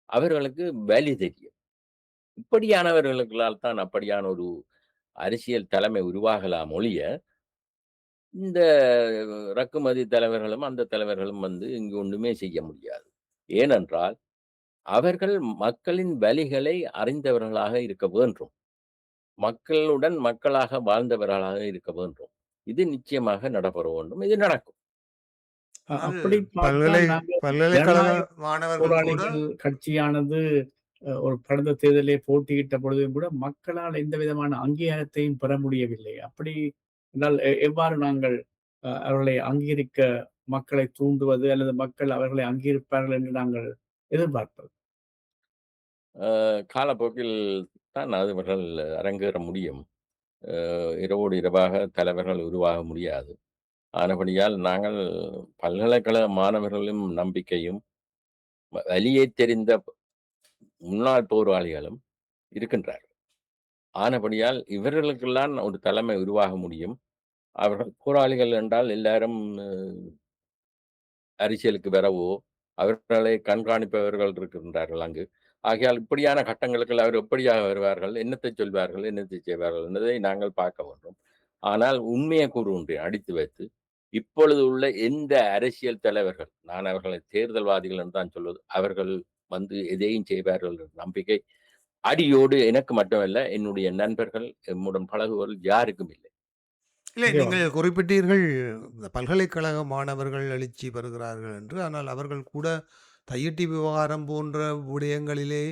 அவர்களுக்கு வலி தெரியும். இப்படியானவர்களுக்களால் தான் அப்படியான ஒரு அரசியல் தலைமை உருவாகலாம் ஒழிய, இந்த இறக்குமதி தலைவர்களும், அந்த தலைவர்களும் இங்கு ஒண்ணுமே செய்ய முடியாது. ஏனென்றால், அவர்கள் மக்களின் வலிகளை அறிந்தவர்களாக இருக்க வேண்டும். மக்களுடன் மக்களாக வாழ்ந்தவர்களாக இருக்க வேண்டும். இது நிச்சயமாக நடைபெற வேண்டும். இது நடக்கும். ஆனால் அப்படி பார்த்தால் நாங்கள் பல்கலைக்கழக ஜனநாயக மாணவர்கள் கூட போராளிகள் கட்சியானது ஒரு கடந்த தேர்தலிலே போட்டியிட்ட பொழுதும் கூட மக்களால் எந்த விதமான அங்கீகாரத்தையும் பெற முடியவில்லை. அப்படி என்றால் எவ்வாறு நாங்கள் அவர்களை அங்கீகரிக்க மக்களை தூண்டுவது அல்லது மக்கள் அவர்களை அங்கீகரிப்பார்கள் என்று நாங்கள் எதிர்பார்ப்பது? காலப்போக்கில் தான் அவர்கள் அரங்கேற முடியும். இரவோடு இரவாக தலைவர்கள் உருவாக முடியாது. ஆனபடியால் நாங்கள் பல்கலைக்கழக மாணவர்களும் நம்பிக்கையும், வலியைத் தெரிந்த முன்னாள் போராளிகளும் இருக்கின்றார்கள். ஆனபடியால் இவர்களுக்கெல்லாம் ஒரு தலைமை உருவாக முடியும். அவர்கள் போராளிகள் என்றால் எல்லாரும் அரசியலுக்கு வரவோ, அவர்களை கண்காணிப்பவர்கள் இருக்கின்றார்கள் அங்கு. ஆகையால் இப்படியான கட்டங்களுக்கு அவர் எப்படியாக வருவார்கள், என்னத்தை சொல்வார்கள், என்னத்தை செய்வார்கள் என்பதை நாங்கள் பார்க்க வேண்டும். ஆனால் உண்மையை கூறுகின்றேன் அடித்து வைத்து, இப்பொழுது உள்ள எந்த அரசியல் தலைவர்கள், நான் அவர்களை தேர்தல்வாதிகள் என்று தான் சொல்வது, அவர்கள் எதையும் செய்வார்கள் என்ற நம்பிக்கை அடியோடு எனக்கு மட்டுமல்ல, என்னுடைய நண்பர்கள், எம்முடன் பழகுவர்கள் யாருக்கும் இல்லை. இல்லை, நிச்சயமாக. நீங்கள் குறிப்பிட்டீர்கள் இந்த பல்கலைக்கழக மாணவர்கள் எழுச்சி பெறுகிறார்கள் என்று. ஆனால் அவர்கள் கூட தையிட்டி விவகாரம் போன்ற விடயங்களிலே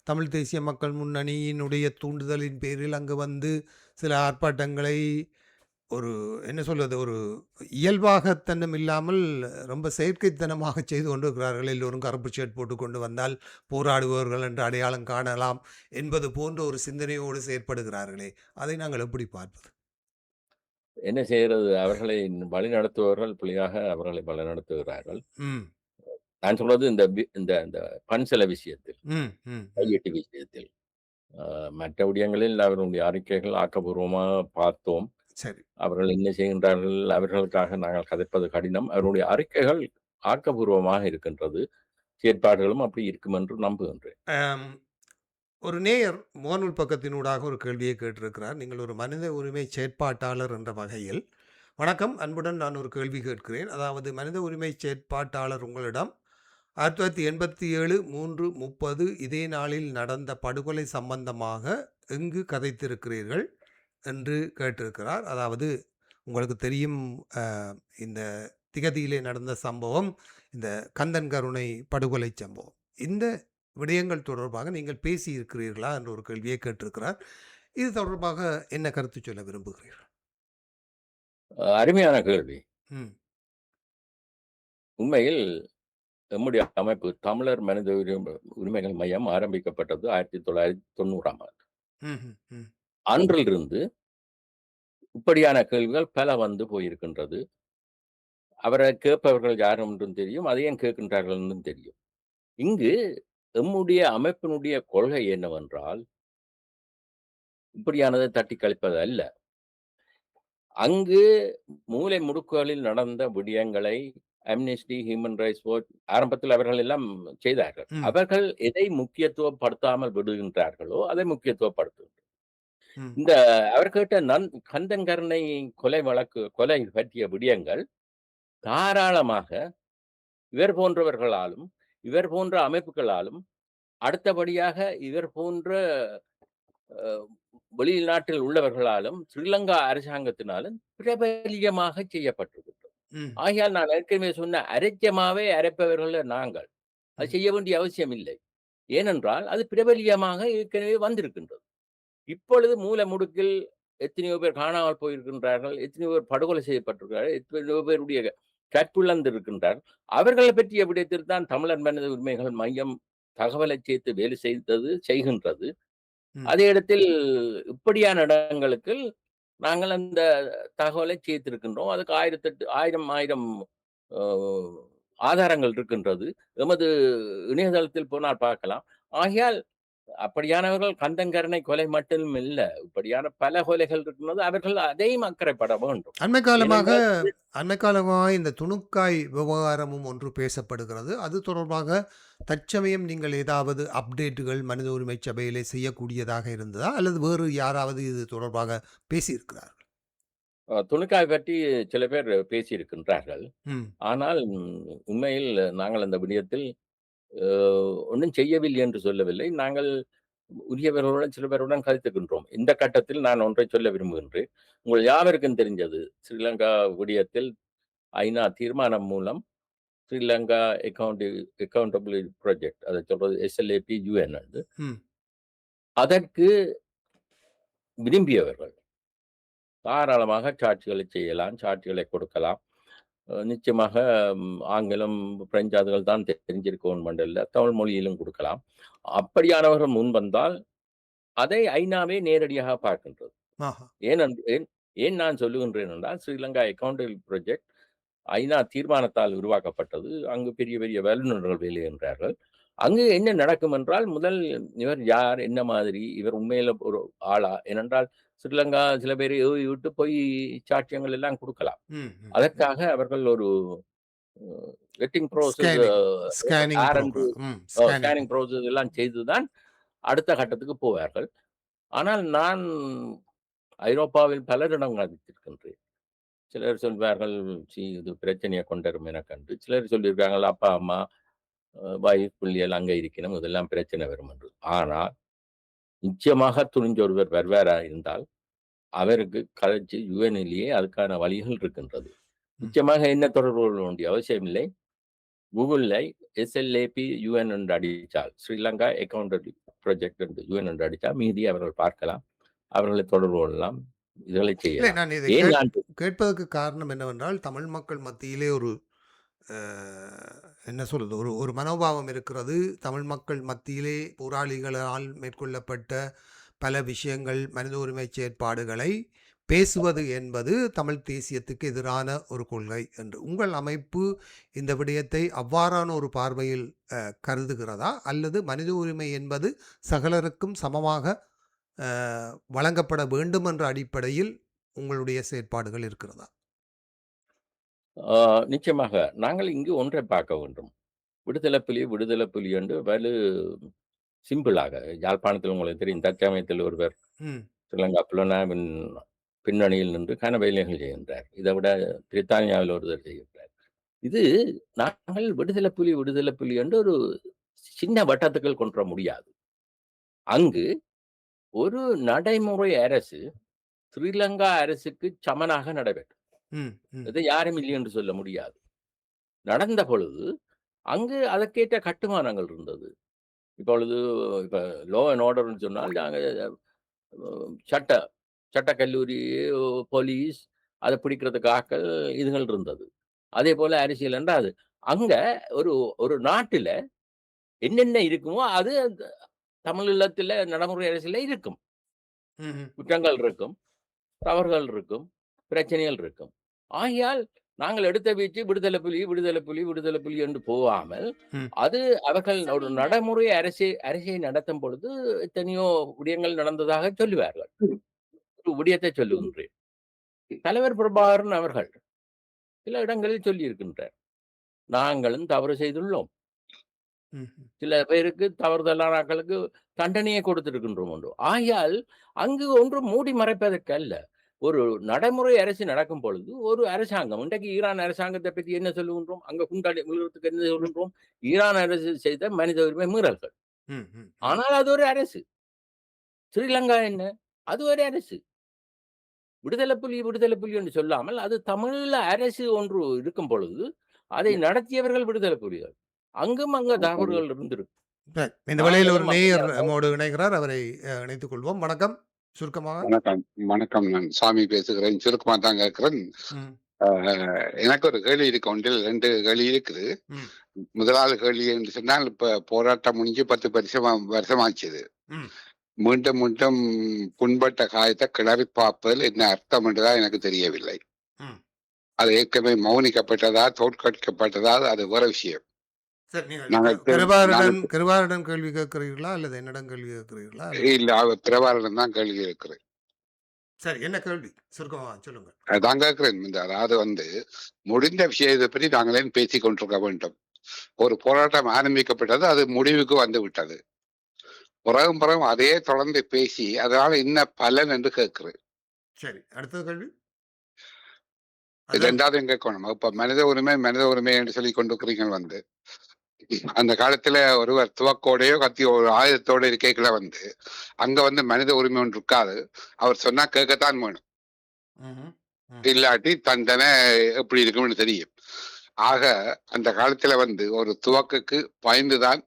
தமிழ் தேசிய மக்கள் முன்னணியினுடைய தூண்டுதலின் பேரில் அங்கு வந்து சில ஆர்ப்பாட்டங்களை ஒரு என்ன சொல்வது, ஒரு இயல்பாகத்தனம் இல்லாமல் ரொம்ப செயற்கைத்தனமாக செய்து கொண்டிருக்கிறார்கள். எல்லோரும் கருப்பு ஷர்ட் போட்டுக்கொண்டு வந்தால் போராடுபவர்கள் என்று அடையாளம் காணலாம் என்பது போன்ற ஒரு சிந்தனையோடு செயற்படுகிறார்களே, அதை நாங்கள் எப்படி பார்ப்பது? என்ன செய்கிறது? அவர்களை வழிநடத்துபவர்கள் பிழையாக அவர்களை வழிநடத்துகிறார்கள். ம் நான் சொல்வது இந்த இந்த இந்த பன்சல விஷயத்தில், ம் ம் ம் கையெட்டு விஷயத்தில். அ மற்ற விடயங்களில் அவர்களுடைய அறிக்கைகள் ஆக்கப்பூர்வமாக பார்த்தோம். சரி. அவர்கள் என்ன செய்கின்றார்கள்? அவர்களுக்காக நாங்கள் கதைப்பது கடினம். அவர்களுடைய அறிக்கைகள் ஆக்கப்பூர்வமாக இருக்கின்றது. செயற்பாடுகளும் அப்படி இருக்கும் என்று நம்புகின்றேன். ஆம், ஒரு நேயர் முகநூல் பக்கத்தினூடாக ஒரு கேள்வியை கேட்டிருக்கிறார். நீங்கள் ஒரு மனித உரிமை செயற்பாட்டாளர் என்ற வகையில், வணக்கம், அன்புடன் நான் ஒரு கேள்வி கேட்கிறேன். அதாவது மனித உரிமை செயற்பாட்டாளர் உங்களிடம் 1987 3:30 இதே நாளில் நடந்த படுகொலை சம்பந்தமாக எங்கு கதைத்திருக்கிறீர்கள் என்று கேட்டிருக்கிறார். அதாவது உங்களுக்கு தெரியும், இந்த திகதியிலே நடந்த சம்பவம், இந்த கந்தன் கருணை படுகொலை சம்பவம். இந்த விடயங்கள் தொடர்பாக நீங்கள் பேசியிருக்கிறீர்களா என்ற ஒரு கேள்வியை கேட்டிருக்கிறார். இது தொடர்பாக என்ன கருத்து சொல்ல விரும்புகிறீர்கள்? அருமையான கேள்வி. ம். உண்மையில் நம்முடைய அமைப்பு தமிழர் மனித உரிமைகள் மையம் ஆரம்பிக்கப்பட்டது 1990ஆம் ஆண்டு. ம்ஹ்ம். ம். அன்றிலிருந்து இப்படியான கேள்விகள் பல வந்து போயிருக்கின்றது. அவரை கேட்பவர்கள் யார் என்றும் தெரியும். அதை ஏன் கேட்கின்றார்கள் என்றும் தெரியும். இங்கு எம்முடைய அமைப்பினுடைய கொள்கை என்னவென்றால், இப்படியானதை தட்டி கழிப்பது அல்ல. அங்கு மூலை முடுக்குகளில் நடந்த விடயங்களை அம்னெஸ்டி, ஹியூமன் ரைட்ஸ் வாட்ச் ஆரம்பத்தில் அவர்கள் எல்லாம் செய்தார்கள். ம். அவர்கள் எதை முக்கியத்துவப்படுத்தாமல் விடுகின்றார்களோ, அதை முக்கியத்துவப்படுத்துகின்றனர். ம். இந்த அவர் கேட்ட கந்தன் கருணை கொலை பற்றிய விடயங்கள் தாராளமாக இவர் போன்றவர்களாலும், இவர் போன்ற அமைப்புகளாலும், அடுத்தபடியாக இவர் போன்ற அ வெளிநாட்டில் உள்ளவர்களாலும், ஸ்ரீலங்கா அரசாங்கத்தினாலும் பிரபல்யமாக செய்யப்பட்டிருக்கின்றது. ம். ஆகையால் நான் ஏற்கனவே சொன்ன அரைச்சமாவே அரைப்பவர்கள் நாங்கள். அது ம். செய்ய வேண்டிய அவசியம் இல்லை. ஏனென்றால் அது பிரபல்யமாக ஏற்கனவே வந்திருக்கின்றது. இப்பொழுது மூல முடுக்கில் எத்தனையோ பேர் காணாமல் போயிருக்கின்றார்கள், எத்தனையோ பேர் படுகொலை செய்யப்பட்டிருக்கிறார்கள், எத்தனையோ பேருடைய கற்பிழந்திருக்கின்றார்கள். அவர்களை பற்றிய விடயத்தில் தான் தமிழர் மனித உரிமைகள் மையம் தகவலை சேர்த்து வேலை செய்கின்றது. ம். அதே இடத்தில் இப்படியான இடங்களுக்கு நாங்கள் அந்த தகவலை சேர்த்திருக்கின்றோம். அதுக்கு 1000 ஆதாரங்கள் இருக்கின்றது. எமது இணையதளத்தில் போனால் பார்க்கலாம். ஆகையால் அப்படியானவர்கள் கந்தன்கரனை கொலை மட்டும் இல்ல. இப்படியான பல கொலைகள் இருக்கின்றது. அவர்கள் அதையும் அக்கறைப்பட வேண்டும். அண்மை காலமாக ஏனென்றால் இந்த துணுக்காய் விவகாரமும் ஒன்று பேசப்படுகிறது. அது தொடர்பாக தற்சமயம் நீங்கள் ஏதாவது அப்டேட்டுகள் மனித உரிமை சபையிலே செய்யக்கூடியதாக இருந்ததா? அல்லது வேறு யாராவது இது தொடர்பாக பேசியிருக்கிறார்கள்? துணுக்காய் பற்றி சில பேர் பேசியிருக்கின்றார்கள். ம். ஆனால் உண்மையில் நாங்கள் அந்த விடயத்தில் ஒன்றும் செய்யவில்லை என்று சொல்லவில்லை. நாங்கள் உரியவர்களுடன் சில பேருடன் கதைத்துக்கின்றோம். இந்த கட்டத்தில் நான் ஒன்றை சொல்ல விரும்புகின்றேன். உங்கள் யாவருக்கும் தெரிஞ்சது, ஸ்ரீலங்கா விடயத்தில் ஐநா தீர்மானம் மூலம் ஸ்ரீலங்கா அக்கவுண்டபிலிட்டி ப்ராஜெக்ட், அதை சொல்றது SLAP UN அது. ம். அதற்கு விரும்பியவர்கள் தாராளமாக சாட்சிகளை செய்யலாம், சாட்சிகளை கொடுக்கலாம். நிச்சயமாக ஆங்கிலம், பிரெஞ்சு அதுகள் தான் தெரிஞ்சிருக்கும் மண்டல தமிழ் மொழியிலும் கொடுக்கலாம். அப்படியானவர்கள் முன் வந்தால் அதை ஐநாவே நேரடியாக பார்க்கின்றது. ஆஹா. ஏன் நான் சொல்லுகின்றேன் என்றால், ஸ்ரீலங்கா அக்கவுண்டபிலிட்டி ப்ராஜெக்ட் ஐநா தீர்மானத்தால் உருவாக்கப்பட்டது. அங்கு பெரிய பெரிய வல்லுநர்கள் வேலை என்றார்கள். அங்கு என்ன நடக்கும் என்றால், முதல் இவர் யார், என்ன மாதிரி, இவர் உண்மையில ஒரு ஆளா? ஏனென்றால் ஸ்ரீலங்கா சில பேரை ஏவி விட்டு போய் சாட்சியங்கள் எல்லாம் கொடுக்கலாம். ம். ம். அதற்காக அவர்கள் ஒரு wedding process, scanning scanning scanning. Process எல்லாம் செய்துதான் அடுத்த கட்டத்துக்கு போவார்கள். ஆனால் நான் ஐரோப்பாவில் பலரிடம் கண்டிருக்கின்றேன். சிலர் சொல்வார்கள், இது பிரச்சனையை கொண்டரும் என கண்டு. சிலர் சொல்லியிருக்காங்க, அப்பா அம்மா வைஃப் பிள்ளைகள் அங்க இருக்கணும், இதெல்லாம் பிரச்சனை வரும் என்று. ஆனால் நிச்சயமாக துணிஞ்ச ஒருவர் வருவாரா இருந்தால் அவருக்கு கதைச்சு யுஎன்இலேயே அதுக்கான வழிகள் இருக்கின்றது. நிச்சயமாக என்ன தொடர்பு கொள்ள வேண்டிய அவசியம் இல்லை. கூகுள்ல SLAP UN என்று அடித்தால், ஸ்ரீலங்கா அக்கவுண்டபிலிட்டி ப்ராஜெக்ட் என்று UN என்று அடித்தால் மீதி அவர்கள் பார்க்கலாம், அவர்களை தொடர்பு கொள்ளலாம், இதுகளை இல்லை, செய்யலாம். நான் இதை ஏன் நான் கேட்பதற்கு காரணம் என்னவென்றால், தமிழ் மக்கள் மத்தியிலே ஒரு என்ன சொல்றது, ஒரு மனோபாவம் இருக்கிறது. தமிழ் மக்கள் மத்தியிலே போராளிகளால் மேற்கொள்ளப்பட்ட பல விஷயங்கள், மனித உரிமை செயற்பாடுகளை பேசுவது என்பது தமிழ் தேசியத்துக்கு எதிரான ஒரு கொள்கை என்று. உங்கள் அமைப்பு இந்த விடயத்தை அவ்வாறான ஒரு பார்வையில் கருதுகிறதா? அல்லது மனித உரிமை என்பது சகலருக்கும் சமமாக வழங்கப்பட வேண்டும் என்ற அடிப்படையில் உங்களுடைய செயற்பாடுகள் இருக்கிறதா? நிச்சயமாக நாங்கள் இங்கு ஒன்றை பார்க்க வேண்டும். விடுதலை புலி என்று சிம்பிளாக யாழ்ப்பாணத்தில் உங்களுக்கு தெரியும், தற்சமயத்தில் ஒருவர் ம். ஸ்ரீலங்கா புலனாய்வின் பின்னணியில் நின்று கனவேலைகள் செய்கின்றார். இதை விட பிரித்தானியாவில் ஒருவர் செய்கின்றார். இது நாங்கள் விடுதலை புலி என்று ஒரு சின்ன வட்டத்துக்குள் கொண்டு வர முடியாது. அங்கு ஒரு நடைமுறை அரசு ஸ்ரீலங்கா அரசுக்கு சமனாக நடைபெற்றது. ம், ம், இதை யாரும் இல்லை என்று சொல்ல முடியாது. நடந்த பொழுது அங்கு அதற்கேற்ற கட்டுமானங்கள் இருந்தது. இப்பொழுது இப்ப லா அண்ட் ஆர்டர்ன்னு சொன்னால் நாங்க சட்ட சட்ட கல்லூரி, போலீஸ் அத பிடிக்கிறதுக்கு ஆட்கள் இதுகள் இருந்தது. அதேபோல அரசியல் என்றால் அது. அங்க ஒரு ஒரு நாட்டில என்னென்ன இருக்குமோ அது தமிழீழத்தில நடைமுறை அரசியல்ல இருக்கும். ம்ஹ்ம். குற்றங்கள் இருக்கும், தவறுகள் இருக்கும், பிரச்சனைகள் இருக்கும். ஆகையால் நாங்கள் எடுத்த வீச்சு விடுதலை புலி, விடுதலை புலி, விடுதலை புலி என்று போகாமல், ம். அது அவர்கள் ஒரு நடைமுறை அரசை நடத்தும் பொழுது எத்தனையோ விடயங்கள் நடந்ததாக சொல்லுவார்கள். ஒரு விடயத்தை சொல்லுகின்றேன். தலைவர் பிரபாகரன் அவர்கள் சில இடங்களில் சொல்லியிருக்கின்றார். நாங்களும் தவறு செய்துள்ளோம். ம்ஹ்ம். சில பேருக்கு தவறுதலான ஆட்களுக்கு தண்டனையை கொடுத்திருக்கின்றோம் என்று. ஆகையால் அங்கு ஒன்றும் மூடி மறைப்பதற்கு அல்ல. ஒரு நடைமுறை அரசு நடக்கும் பொழுது ஒரு அரசாங்கம் இன்றைக்கு ஈரான் அரசாங்கத்தை பற்றி என்ன சொல்லுகின்றோம்? அங்க குண்டாடி விழுறதுக்கு என்ன சொல்கின்றோம்? ஈரான் அரசு செய்த மனித உரிமை மீறல்கள். ம், ம், ம். ஆனால் அது ஒரு அரசு. ஸ்ரீலங்கா என்ன? அது ஒரு அரசு. விடுதலை புலி, விடுதலை புலி என்று சொல்லாமல் அது தமிழீழ அரசு ஒன்று இருக்கும் பொழுது, அதை நடத்தியவர்கள் விடுதலை புலிகள். அங்கும் அங்க தவறுகள் இருந்திருக்கு. சரி. இந்த வேளையில் ஒரு நாங்களும் நேயர் அப்படியாக நம்மோடு இணைகிறார். அவரை இணைத்துக் கொள்வோம். வணக்கம். சுருக்கமாக. வணக்கம். வணக்கம். நான் சாமி பேசுகிறேன். சுருக்கமா தான் கேட்கிறேன். ம், எனக்கு ஒரு கேள்வி இருக்கு. ஒன்றில் 2 கேள்வி இருக்குது. ம், முதலாவது கேள்வி என்று சொன்னால், இப்ப போராட்டம் முடிஞ்சு 10 வருஷமாச்சுது. ம். மீண்டும் மீண்டும் புண்பட்ட காயத்தை கிளறி பார்ப்பதில் என்ன அர்த்தம் என்றுதான் எனக்கு தெரியவில்லை. ம். அது ஏற்கனவே மௌனிக்கப்பட்டதா, தோற்கடிக்கப்பட்டதா, அது வேற விஷயம். சரி, நீங்கள் நாங்கள் கிருபாகரனிடம் கேள்வி கேட்கிறீர்களா அல்லது என்னிடம் கேள்வி கேட்கிறீர்களா? இல்ல, அவர் பிரபாகரன் தான் கேள்வி இருக்கிறேன். சரி, என்ன கேள்வி? சுருக்கமாக சொல்லுங்கள். அதான் கேட்கிறேன். அதாவது முடிந்த விஷயத்தை பற்றி நாங்கள் ஏன் பேசிக் கொண்டிருக்க வேண்டும்? ஒரு போராட்டம் ஆரம்பிக்கப்பட்டது, அது முடிவுக்கு வந்து விட்டது. புறம் அதையே தொடர்ந்து பேசி அதனால என்ன பலன் என்று கேட்கிறேன். சரி, அடுத்தது கேள்வி. இது ரெண்டாவது கேட்கணும். இப்ப மனித உரிமை என்று சொல்லி கொண்டிருக்கிறீங்க. அந்த காலத்துல ஒருவர் துவக்கோடையோ கத்தி ஒரு ஆயுதத்தோட இருக்கைக்குள்ள அங்க மனித உரிமை ஒன்று இருக்காது. அவர் சொன்னா கேட்கத்தான் வேணும். ம்ஹ்ம். ம். இல்லாட்டி தண்டனை எப்படி இருக்கும்னு தெரியும். ஆக அந்த காலத்துல ஒரு துவக்குக்கு பயந்துதான்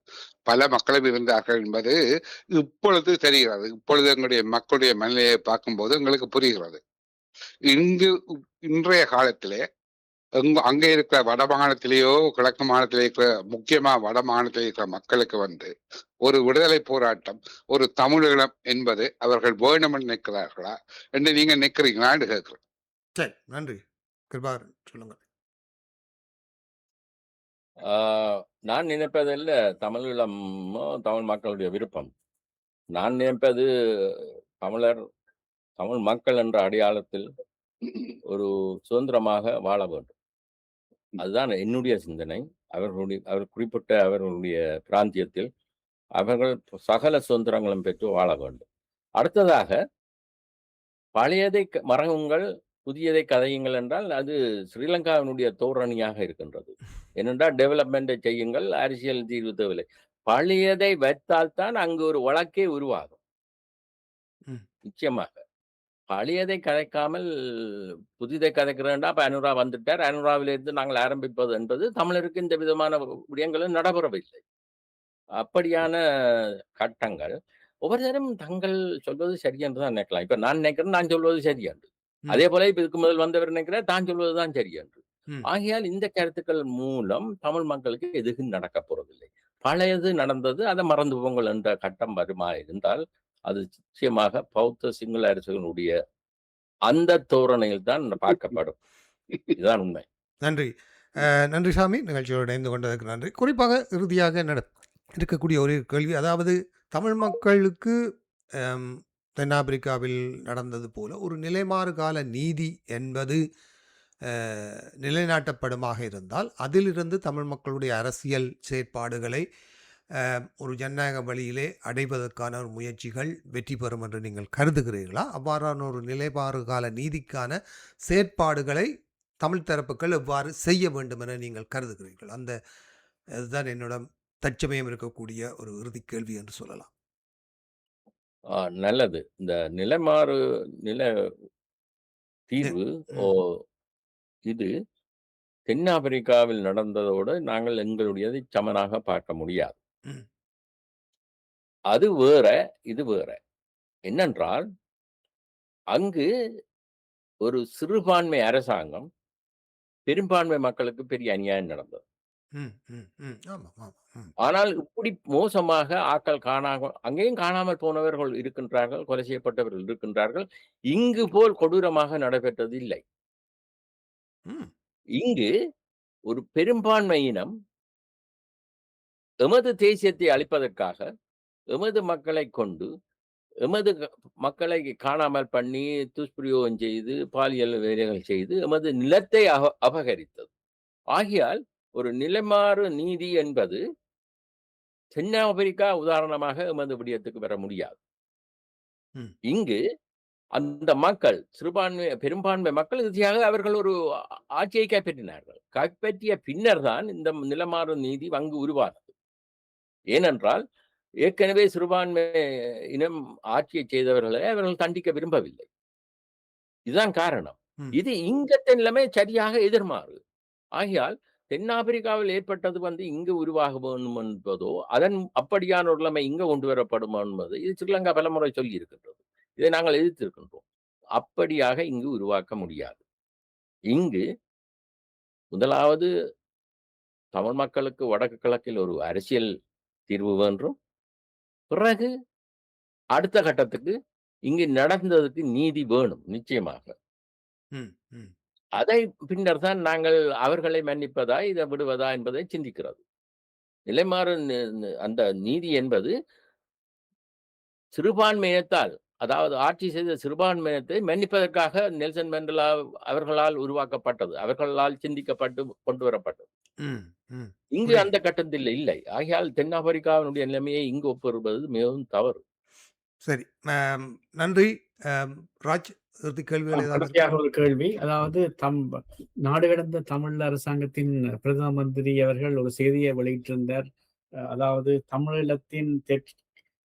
பல மக்களும் இருந்தார்கள் என்பது இப்பொழுது தெரிகிறது. இப்பொழுது எங்களுடைய மக்களுடைய மனநிலையை பார்க்கும்போது எங்களுக்கு புரிகிறது. இன்றைய காலத்திலே அங்க இருக்கிற வட மாநிலத்திலேயோ கிழக்கு மாநிலத்திலே இருக்கிற, முக்கியமா வட மாநிலத்திலே இருக்கிற மக்களுக்கு ஒரு விடுதலை போராட்டம், ஒரு தமிழீழம் என்பது அவர்கள் வேணும் என்று நினைக்கிறார்களா என்று நீங்க நினைக்கிறீங்களான்னு கேட்கிறேன். சரி, நன்றி. கிருபாகரன் சொல்லுங்கள். நான் நினைப்பதில்ல தமிழீழமோ தமிழ் மக்களுடைய விருப்பம். நான் நினைப்பது தமிழ் மக்கள் என்ற அடையாளத்தில் ஒரு சுதந்திரமாக வாழ வேண்டும். அதுதான் என்னுடைய சிந்தனை. அவர் குறிப்பிட்ட அவர்களுடைய பிராந்தியத்தில் அவர்கள் சகல சுதந்திரங்களும் பெற்று வாழ வேண்டும். அடுத்ததாக பழையதை மறவுங்கள், புதியதை கதையுங்கள் என்றால் அது ஸ்ரீலங்காவினுடைய தோரணியாக இருக்கின்றது. ஏனென்றால் டெவலப்மெண்ட்டை செய்யுங்கள், அரசியல் தீர்வு தேவையில்லை. பழையதை வைத்தால்தான் அங்கு ஒரு வழக்கே உருவாகும். ம். நிச்சயமாக. பழையதை கதைக்காமல் புதிதை கதைக்கிறேன்டா அப்ப அனுரா வந்துட்டார், அனுராவிலிருந்து நாங்கள் ஆரம்பிப்பது என்பது தமிழருக்கு இந்த விதமான விடயங்களும் நடைபெறவில்லை. அப்படியான கட்டங்கள் ஒவ்வொருத்தரும் தங்கள் சொல்வது சரி என்று தான் நினைக்கலாம். இப்ப நான் நினைக்கிறேன் நான் சொல்வது சரி என்று. ம். அதே போல இப்ப இதுக்கு முதல் வந்தவர் நினைக்கிறார் தான் சொல்வதுதான் சரி என்று. ம். ஆகையால் இந்த கருத்துக்கள் மூலம் தமிழ் மக்களுக்கு எதுவும் நடக்க போறதில்லை. பழையது நடந்தது, அதை மறந்து போங்கள் என்ற கட்டம் வருமா இருந்தால் அது நிச்சயமாக பௌத்த சிங்கள அரசுகளுடைய அந்த தோரணையில் தான் பார்க்கப்படும். இதுதான் உண்மை. நன்றி. நன்றி சாமி. நிகழ்ச்சியோடு இணைந்து கொண்டதற்கு நன்றி. குறிப்பாக இறுதியாக இருக்கக்கூடிய ஒரு கேள்வி, அதாவது தமிழ் மக்களுக்கு தென்னாப்பிரிக்காவில் நடந்தது போல ஒரு நிலைமாறு கால நீதி என்பது நிலைநாட்டப்படுமாக இருந்தால் அதிலிருந்து தமிழ் மக்களுடைய அரசியல் செயற்பாடுகளை ஒரு ஜனநாயக வழியிலே அடைவதற்கான ஒரு முயற்சிகள் வெற்றி பெறும் என்று நீங்கள் கருதுகிறீர்களா? அவ்வாறான ஒரு நிலைமாறு கால நீதிக்கான செயற்பாடுகளை தமிழ் தரப்புகள் எவ்வாறு செய்ய வேண்டும் என நீங்கள் கருதுகிறீர்கள்? அதுதான் என்னிடம் தற்சமயம் இருக்கக்கூடிய ஒரு இறுதி கேள்வி என்று சொல்லலாம். நல்லது. இந்த நில தீர்வு ம். இது தென்னாப்பிரிக்காவில் நடந்ததோடு நாங்கள் எங்களுடையதை சமனாக பார்க்க முடியாது. ம். அது வேற, இது வேற. என்னென்றால், அங்கு ஒரு சிறுபான்மை அரசாங்கம், பெரும்பான்மை மக்களுக்கு பெரிய அநியாயம் நடந்தது. ம். ம். ம். ஆமாம், ஆமாம். ம். ஆனால் இப்படி மோசமாக ஆட்கள் அங்கேயும் காணாமல் போனவர்கள் இருக்கின்றார்கள், கொலை செய்யப்பட்டவர்கள் இருக்கின்றார்கள். இங்கு போல் கொடூரமாக நடைபெற்றது இல்லை. ம். இங்கு ஒரு பெரும்பான்மை இனம் எமது தேசியத்தை அழிப்பதற்காக, எமது மக்களைக் கொண்டு, எமது மக்களை காணாமல் பண்ணி, துஷ்பிரயோகம் செய்து, பாலியல் வேலைகள் செய்து, எமது நிலத்தை அபகரித்தது. ஆகையால் ஒரு நிலைமாறு நீதி என்பது தென்னாப்பிரிக்கா உதாரணமாக எமது விடயத்துக்கு வர முடியாது. ம். இங்கு அந்த மக்கள் பெரும்பான்மை மக்கள் இறுதியாக அவர்கள் ஒரு ஆட்சியை கைப்பற்றினார்கள். கைப்பற்றிய பின்னர் தான் இந்த நிலமாறு நீதி அங்கு உருவானது. ஏனென்றால் ஏற்கனவே சிறுபான்மை இனம் ஆட்சியை செய்தவர்களை அவர்கள் தண்டிக்க விரும்பவில்லை. இதுதான் காரணம். ம். இது இங்கத்த நிலைமை சரியாக எதிர்மாறு. ஆகையால் தென்னாப்பிரிக்காவில் ஏற்பட்டது இங்கு உருவாக வேண்டும் என்பதோ, அப்படியான ஒரு நிலைமை இங்க கொண்டு வரப்படுமா என்பது இது ஸ்ரீலங்கா பலமுறை சொல்லி இருக்கின்றது. இதை நாங்கள் எதிர்த்திருக்கின்றோம். அப்படியாக இங்கு உருவாக்க முடியாது. இங்கு முதலாவது தமிழ் மக்களுக்கு வடக்கு கிழக்கில் ஒரு அரசியல் தீர்வு வேண்டும். பிறகு அடுத்த கட்டத்துக்கு இங்கு நடந்ததுக்கு நீதி வேணும் நிச்சயமாக. ம். ம். அதை பின்னர் தான் நாங்கள் அவர்களை மன்னிப்பதா, இதை விடுவதா என்பதை சிந்திக்கிறது. நிலைமாறு அந்த நீதி என்பது சிறுபான்மையினத்தால், அதாவது ஆட்சி செய்த சிறுபான்மையினத்தை மன்னிப்பதற்காக நெல்சன் மண்டேலா அவர்களால் உருவாக்கப்பட்டது. அவர்களால் சிந்திக்கப்பட்டு கொண்டு வரப்பட்டது. ம். ம். இங்கு புரியுது. அந்த கட்டத்தில் இல்லை. ஆகையால் தென்னாப்பிரிக்காவினுடைய நிலைமையை இங்கு ஒப்பிடுவது மிகவும் தவறு. சரி. நன்றி. அம் ராஜ், இறுதி கேள்விகள் ஏதாவது இருக்கா? கடைசியாக ஒரு கேள்வி. அதாவது நாடு கடந்த தமிழ் அரசாங்கத்தின் பிரதம மந்திரி அவர்கள் ஒரு செய்தியை வெளியிட்டிருந்தார். அதாவது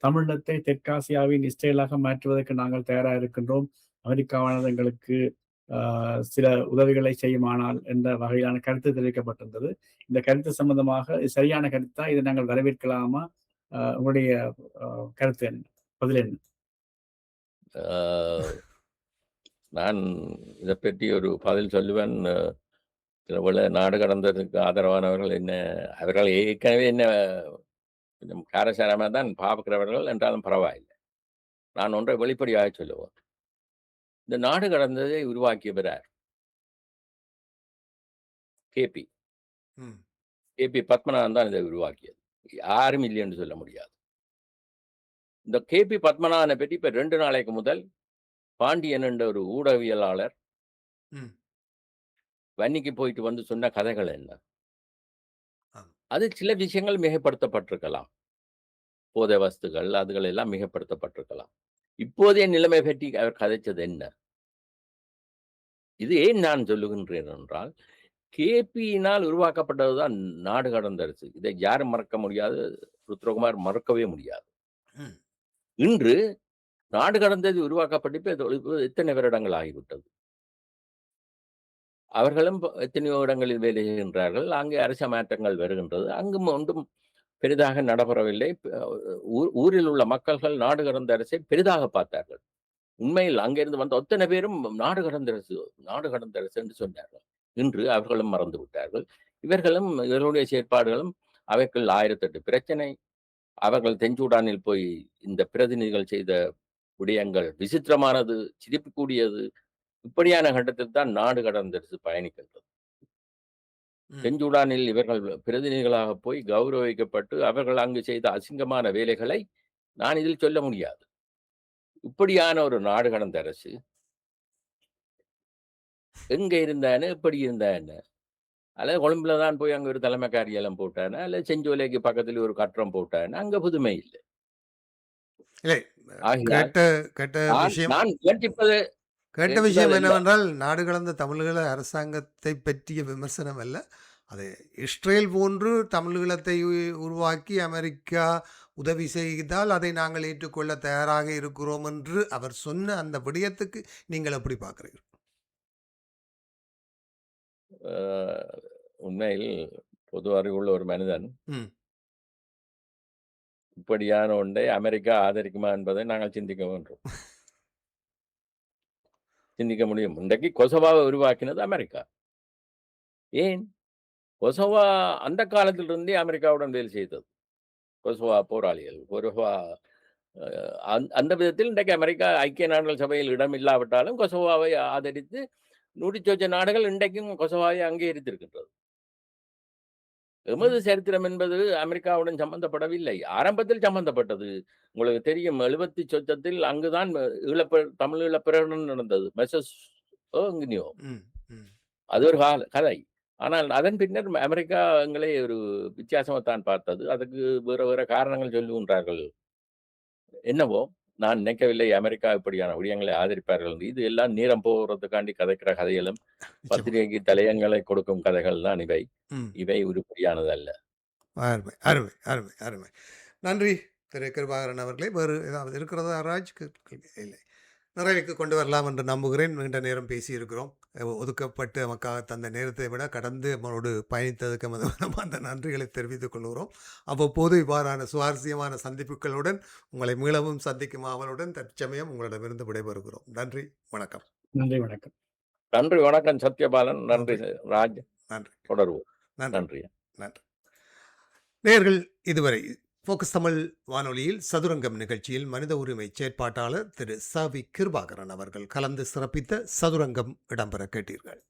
தமிழீழத்தை தெற்காசியாவின் இஸ்ரேலாக மாற்றுவதற்கு நாங்கள் தயாராக இருக்கின்றோம். அமெரிக்காவானது எங்களுக்கு சில உதவிகளை செய்யுமானால் என்ற வகையிலான கருத்து தெரிவிக்கப்பட்டிருந்தது. இந்த கருத்து சம்பந்தமாக இது சரியான கருத்தா? இதை நாங்கள் வரவேற்கலாமா? உங்களுடைய கருத்து என்ன? பதில் என்ன? நான் இதை பற்றி ஒரு பதில் சொல்லுவேன். சில நாடு கடந்ததுக்கு ஆதரவானவர்கள் அவர்கள் ஏற்கனவே கொஞ்சம் காரசாரமாக தான் பார்க்கிறவர்கள் என்றாலும் பரவாயில்லை. நான் ஒன்றை வெளிப்படையாக சொல்லுவேன். இந்த நாடு கடந்ததை உருவாக்கியவர் யார்? கேபி ம். பத்மநாதன் தான் இதை உருவாக்கியது. யாரும் இல்லை என்று சொல்ல முடியாது. இந்த கேபி பத்மநாதனை பற்றி இப்ப 2 நாளைக்கு முதல் பாண்டியன் என்ற ஒரு ஊடகவியலாளர் ம். வன்னிக்கு போயிட்டு வந்து சொன்ன கதைகள் என்ன? ஆம். அது சில விஷயங்கள் மிகைப்படுத்தப்பட்டிருக்கலாம். போதை வஸ்துகள் அதுகள் எல்லாம் மிகைப்படுத்தப்பட்டிருக்கலாம். இப்போதைய நிலைமை பற்றி அவர் கதைச்சது என்ன? இது ஏன் நான் சொல்லுகின்றேன் என்றால், கேபியினால் உருவாக்கப்பட்டதுதான் நாடு கடந்த அரசு. இதை யாரும் மறக்க முடியாது. ருத்ரகுமார் மறக்கவே முடியாது. ம். இன்று நாடு கடந்தது உருவாக்கப்பட்டு எத்தனை வருடங்கள் ஆகிவிட்டது. அவர்களும் எத்தனையோ இடங்களில் வேலை செய்கின்றார்கள். அங்கே அரச மாற்றங்கள் வருகின்றது. அங்கும் ஒன்றும் பெரிதாக நடைபெறவில்லை. ஊரில் உள்ள மக்கள்கள் நாடு கடந்த அரசை பெரிதாக பார்த்தார்கள். உண்மையில் அங்கிருந்து வந்த அத்தனை பேரும் நாடு கடந்த அரசு என்று சொன்னார்கள். இன்று அவர்களும் மறந்து விட்டார்கள். இவர்களுடைய செயற்பாடுகளும் அவைக்குள் 1008 பிரச்சனை. அவர்கள் தென்சூடானில் போய் இந்த பிரதிநிதிகள் செய்த விடயங்கள் விசித்திரமானது, சிரிப்புக்கூடியது. இப்படியான கட்டத்தில் தான் நாடு கடந்த அரசு பயணிக்கின்றது. தென்சூடானில் இவர்கள் பிரதிநிதிகளாக போய் கௌரவிக்கப்பட்டு அவர்கள் அங்கு செய்த அசிங்கமான வேலைகளை நான் இதில் சொல்ல முடியாது. இப்படியான ஒரு நாடு கடந்த அரசு எங்க இருந்தானே, எப்படி இருந்தானே? அல்லது கொழும்புல தான் போய் அங்க ஒரு தலைமை காரியாலயம் போட்டானே, அல்லது செஞ்சோலைக்கு பக்கத்தில் ஒரு கட்டடம் போட்டானே, அங்க புதுமை இல்லை. இல்லை. ஆகையால் கேட்ட விஷயம் நான் முயற்சிப்பது கேட்ட விஷயம் என்னவென்றால், நாடு கடந்த தமிழீழ அரசாங்கத்தை பற்றிய விமர்சனம் அல்ல. அது இஸ்ரேல் போன்று தமிழீழத்தை உருவாக்கி அமெரிக்கா உதவி செய்தால் அதை நாங்கள் ஏற்றுக்கொள்ள தயாராக இருக்கிறோம் என்று அவர் சொன்ன அந்த விடயத்துக்கு நீங்கள் எப்படி பார்க்குறீர்கள்? உண்மையில் பொது அறிவுள்ள ஒரு மனிதன் ம். இப்படியான ஒன்றை அமெரிக்கா ஆதரிக்குமா என்பதை நாங்கள் சிந்திக்க வேண்டும். சிந்திக்க முடியும். இன்றைக்கு கொசோவாவை உருவாக்கினது அமெரிக்கா. ஏன்? கொசோவா அந்த காலத்திலிருந்தே அமெரிக்காவுடன் வேலை செய்தது. கொசோவா போராளிகள். கொசோவா அந்த விதத்தில் இன்றைக்கு அமெரிக்கா ஐக்கிய நாடுகள் சபையில் இடம் இல்லாவிட்டாலும் கொசோவாவை ஆதரித்து நூற்றிச்சொச்ச நாடுகள் இன்றைக்கும் கொசோவாவை அங்கீகரித்திருக்கின்றது. எமது சரித்திரம் என்பது அமெரிக்காவுடன் சம்பந்தப்படவில்லை. ஆரம்பத்தில் சம்பந்தப்பட்டது. உங்களுக்கு தெரியும் 70 சொச்சத்தில் அங்குதான் தமிழ் ஈழப் பிரகடனம் நடந்தது. மெசஸ் ஓங்கினியோ. ம். ம். அது ஒரு கதை. ஆனால் அதன் பின்னர் அமெரிக்கா எங்களை ஒரு வித்தியாசமாத்தான் பார்த்தது. அதுக்கு வேற வேற காரணங்கள் சொல்லுகின்றார்கள். என்னவோ நான் நினைக்கவில்லை அமெரிக்கா இப்படியான விடயங்களை ஆதரிப்பார்கள் என்று. இது எல்லாம் நேரம் போகிறதுக்காண்டி கதைக்கிற கதைகளும் நிச்சயமா. பத்திரிகைக்கு தலையங்களை கொடுக்கும் கதைகள் தான் இவை. ம். இவை உருப்படியானது அல்ல. அருமை, அருமை, அருமை, அருமை. நன்றி திரு கிருபாகரன் அவர்களே. வேறு ஏதாவது இருக்கிறதா ராஜ்? இல்லை. நிறைவுக்கு கொண்டு வரலாம் என்று நம்புகிறேன். நீண்ட நேரம் பேசியிருக்கிறோம். ஒதுக்கப்பட்டு நமக்காக தந்த நேரத்தை விட கடந்து நம்மளோடு பயணித்ததுக்கு அந்த நன்றிகளை தெரிவித்துக் கொள்கிறோம். அவ்வப்போது இவ்வாறான சுவாரஸ்யமான சந்திப்புகளுடன் உங்களை மீளவும் சந்திக்கும் அவளுடன் தற்சமயம் உங்களிடமிருந்து விடைபெறுகிறோம். நன்றி, வணக்கம். நன்றி, வணக்கம். நன்றி, வணக்கம் சத்யபாலன். நன்றி ராஜ். நன்றி. தொடர்வோம். நன்றி. நன்றி. நன்றி. நேயர்கள் இதுவரை ஃபோக்கஸ் தமிழ் வானொலியில் சதுரங்கம் நிகழ்ச்சியில் மனித உரிமை செயற்பாட்டாளர் திரு ச.வி. கிருபாகரன் அவர்கள் கலந்து சிறப்பித்த சதுரங்கம் இடம்பெற கேட்டீர்கள்.